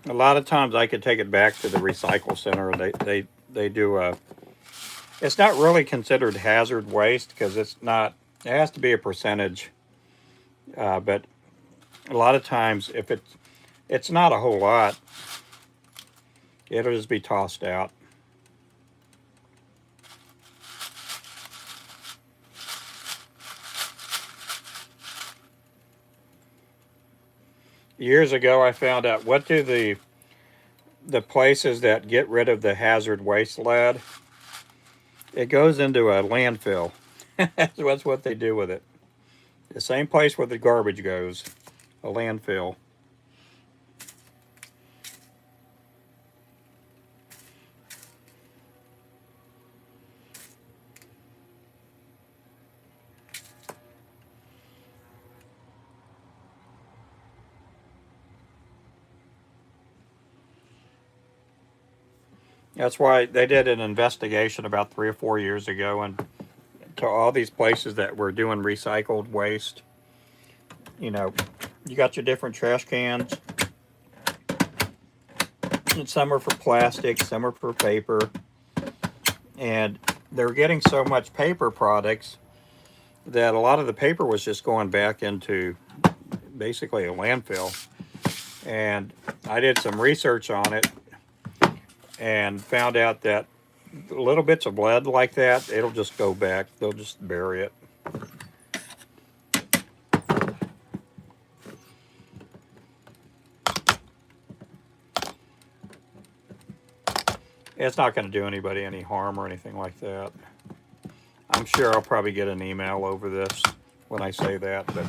Speaker 1: A lot of times I could take it back to the recycle center. They do a. It's not really considered hazard waste because it's not. It has to be a percentage, but a lot of times if it's not a whole lot, it'll just be tossed out. Years ago, I found out what do the places that get rid of the hazard waste lead. It goes into a landfill. That's what they do with it. The same place where the garbage goes, a landfill. That's why they did an investigation about 3 or 4 years ago, and to all these places that were doing recycled waste. You know, you got your different trash cans, and some are for plastic, some are for paper, and they're getting so much paper products that a lot of the paper was just going back into basically a landfill. And I did some research on it and found out that little bits of lead like that, it'll just go back. They'll just bury it. It's not going to do anybody any harm or anything like that. I'm sure I'll probably get an email over this when I say that, but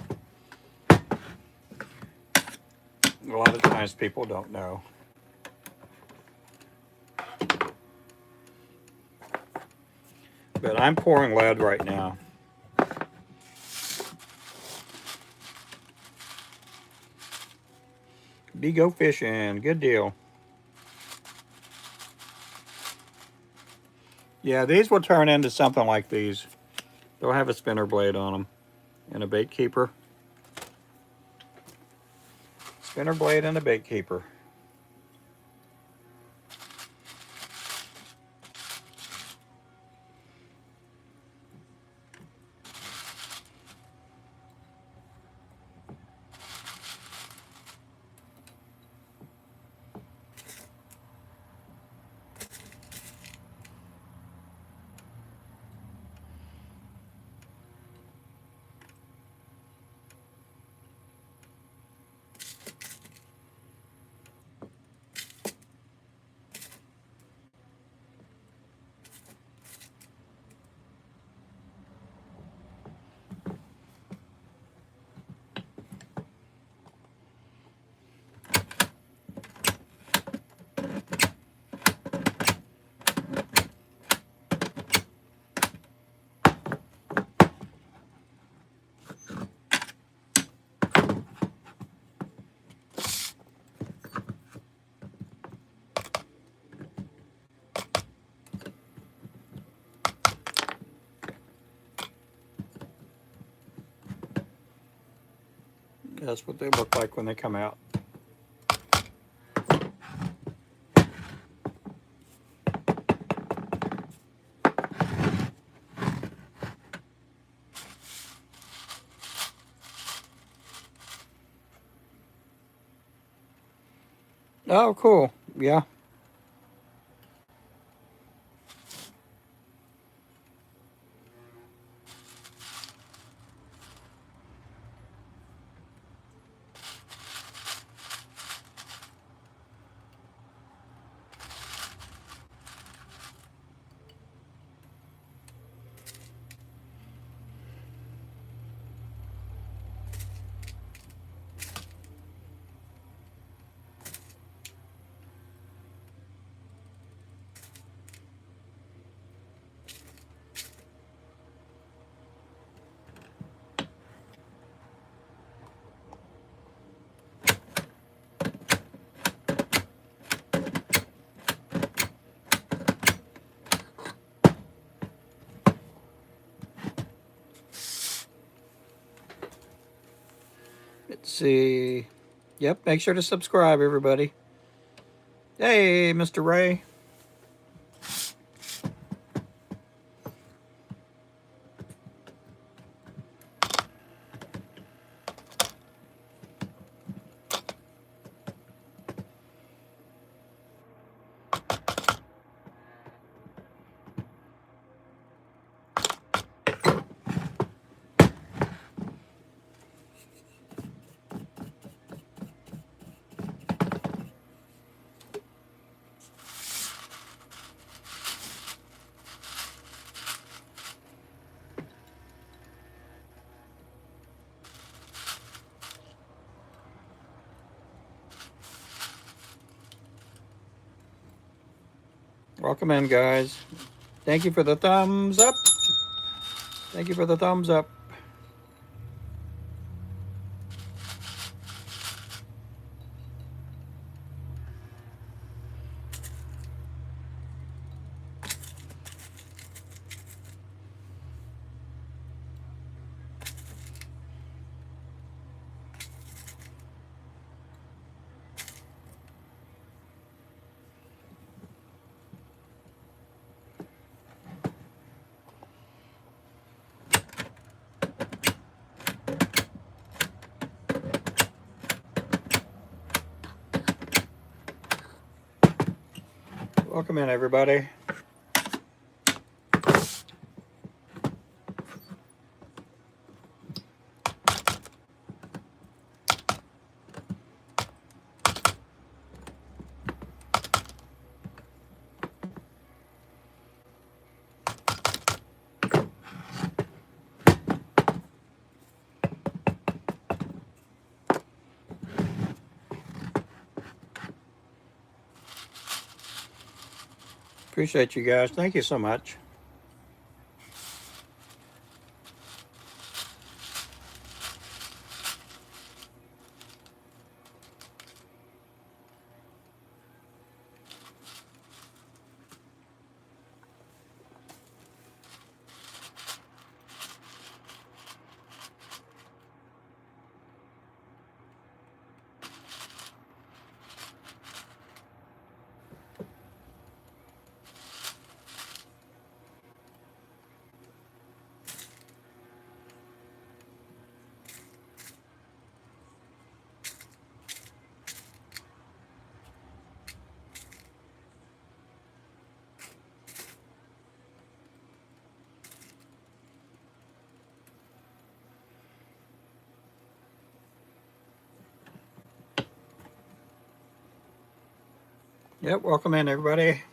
Speaker 1: a lot of times people don't know. But I'm pouring lead right now. Be go fishing. Good deal. Yeah, these will turn into something like these. They'll have a spinner blade on them and a bait keeper. Spinner blade and a bait keeper. That's what they look like when they come out. Oh, cool. Yeah. Let's see. Yep, make sure to subscribe, everybody. Hey, Mr. Ray. Welcome in, guys. Thank you for the thumbs up. Thank you for the thumbs up. Welcome in, everybody. Appreciate you guys. Thank you so much. Yep, welcome in, everybody.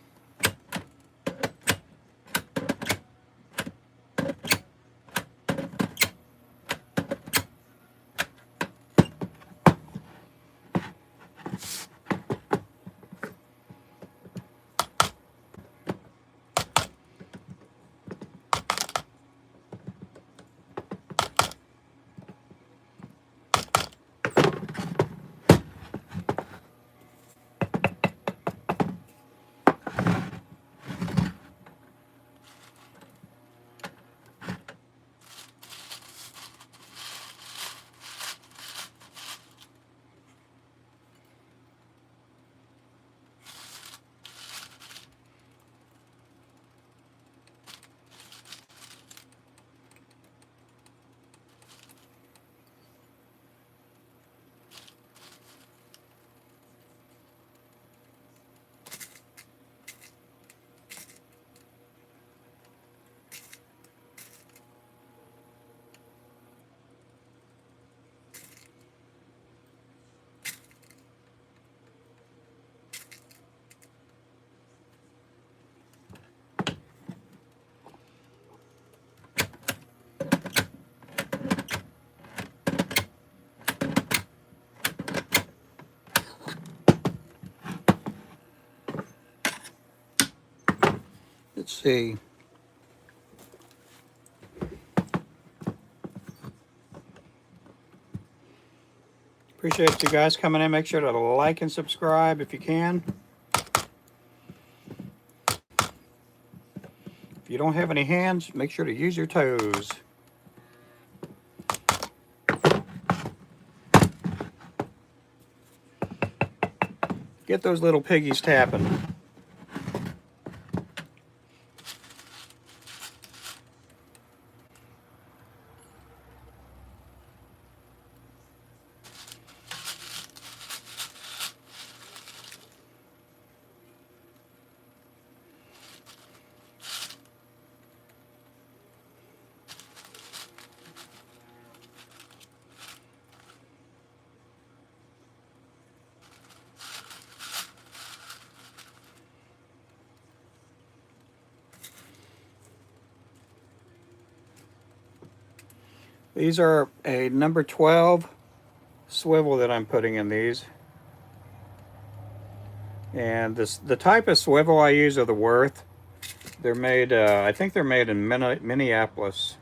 Speaker 1: see. Appreciate you guys coming in. Make sure to like and subscribe if you can. If you don't have any hands, make sure to use your toes. Get those little piggies tapping. These are a number 12 swivel that I'm putting in these. And the type of swivel I use are the Worth. They're made, I think they're made in Minneapolis.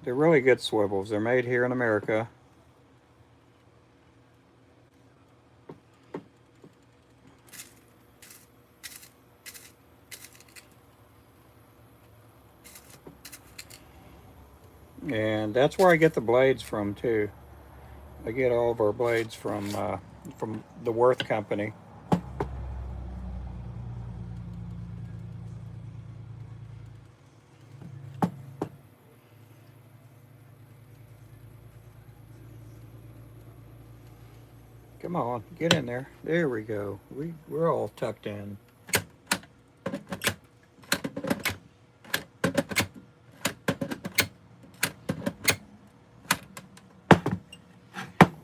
Speaker 1: They're really good swivels. They're made here in America. And that's where I get the blades from too. I get all of our blades from the Worth company. Come on, get in there. There we go. We're all tucked in.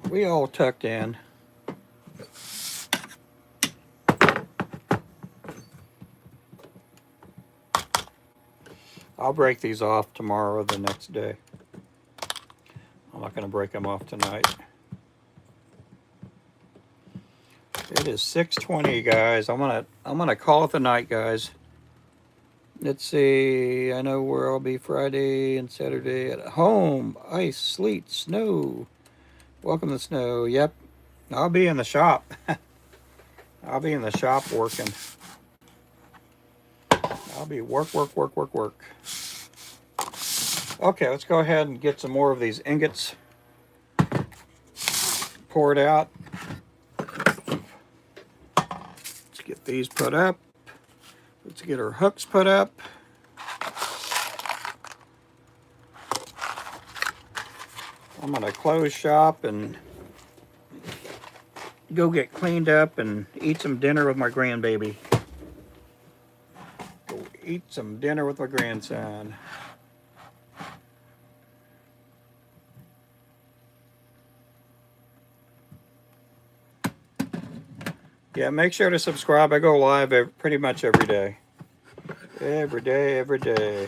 Speaker 1: We all tucked in. I'll break these off tomorrow or the next day. I'm not going to break them off tonight. It is 6:20, guys. I'm gonna call it the night, guys. Let's see. I know where I'll be Friday and Saturday at home. Ice, sleet, snow. Welcome to snow. Yep. I'll be in the shop. I'll be in the shop working. I'll be work. Okay, let's go ahead and get some more of these ingots poured out. Let's get these put up. Let's get our hooks put up. I'm gonna close shop and go get cleaned up and eat some dinner with my grandbaby. Go eat some dinner with my grandson. Yeah, make sure to subscribe. I go live pretty much every day. Every day.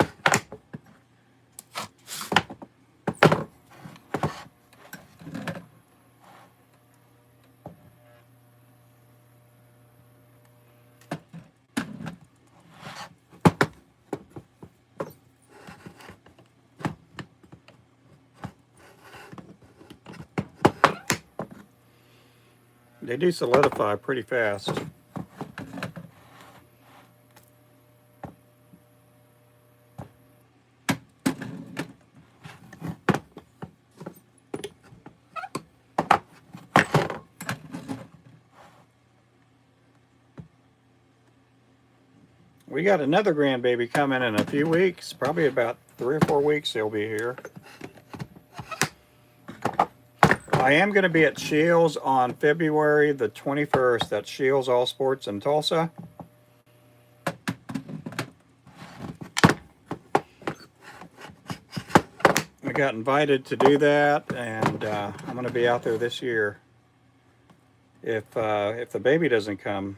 Speaker 1: They do solidify pretty fast. We got another grandbaby coming in a few weeks, probably about 3 or 4 weeks he'll be here. I am going to be at Shields on February the 21st. That's Shields All Sports in Tulsa. I got invited to do that, and I'm going to be out there this year. If the baby doesn't come.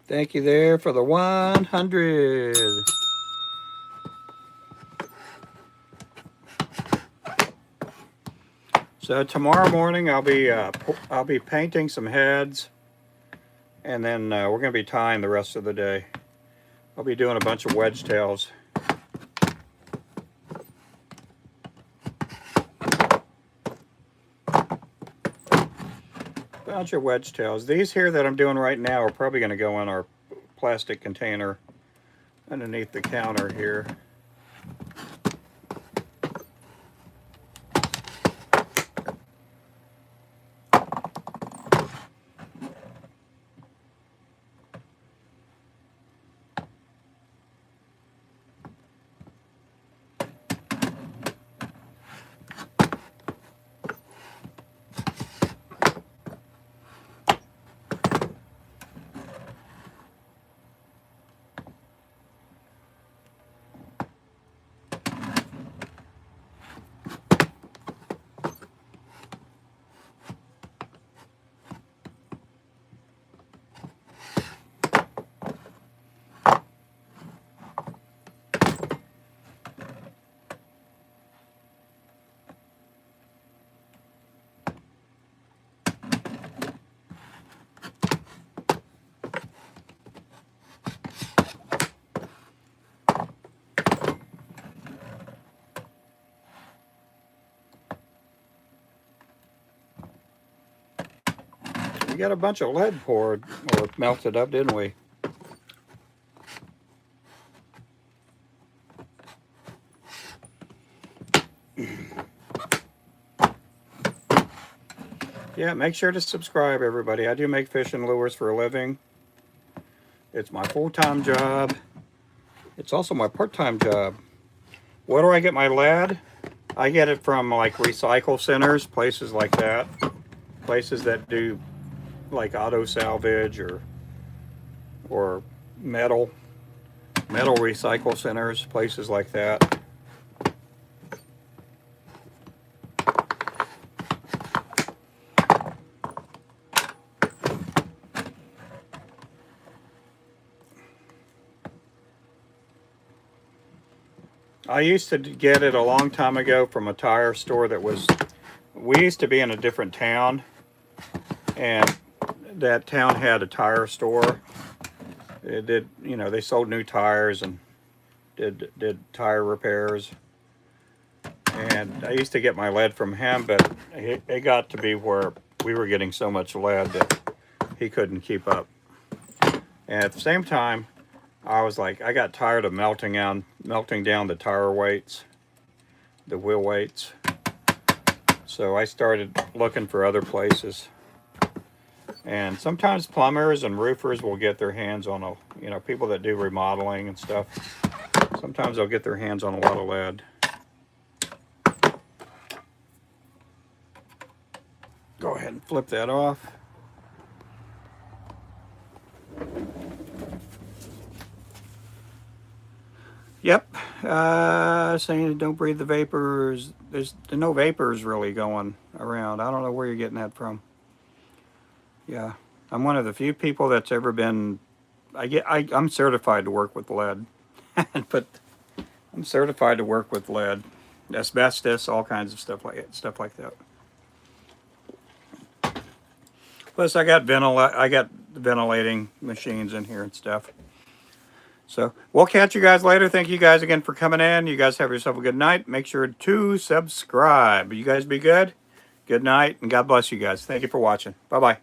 Speaker 1: Thank you there for the 100. So tomorrow morning I'll be painting some heads, and then we're going to be tying the rest of the day. I'll be doing a bunch of wedge tails. Bunch of wedge tails. These here that I'm doing right now are probably going to go in our plastic container underneath the counter here. We got a bunch of lead poured or melted up, didn't we? Yeah, make sure to subscribe, everybody. I do make fishing lures for a living. It's my full-time job. It's also my part-time job. Where do I get my lead? I get it from like recycle centers, places like that. Places that do like auto salvage or metal recycle centers, places like that. I used to get it a long time ago from a tire store that was, we used to be in a different town, and that town had a tire store. It did, you know, they sold new tires and did tire repairs. And I used to get my lead from him, but it got to be where we were getting so much lead that he couldn't keep up. And at the same time, I was like, I got tired of melting down the tire weights, the wheel weights. So I started looking for other places. And sometimes plumbers and roofers will get their hands on people that do remodeling and stuff. Sometimes they'll get their hands on a lot of lead. Go ahead and flip that off. Yep, saying don't breathe the vapors. There's no vapors really going around. I don't know where you're getting that from. Yeah, I'm one of the few people that's ever been. I'm certified to work with lead, but I'm certified to work with lead, asbestos, all kinds of stuff like that. Plus, I got ventilating machines in here and stuff. So we'll catch you guys later. Thank you guys again for coming in. You guys have yourself a good night. Make sure to subscribe. You guys be good. Good night, and God bless you guys. Thank you for watching. Bye-bye.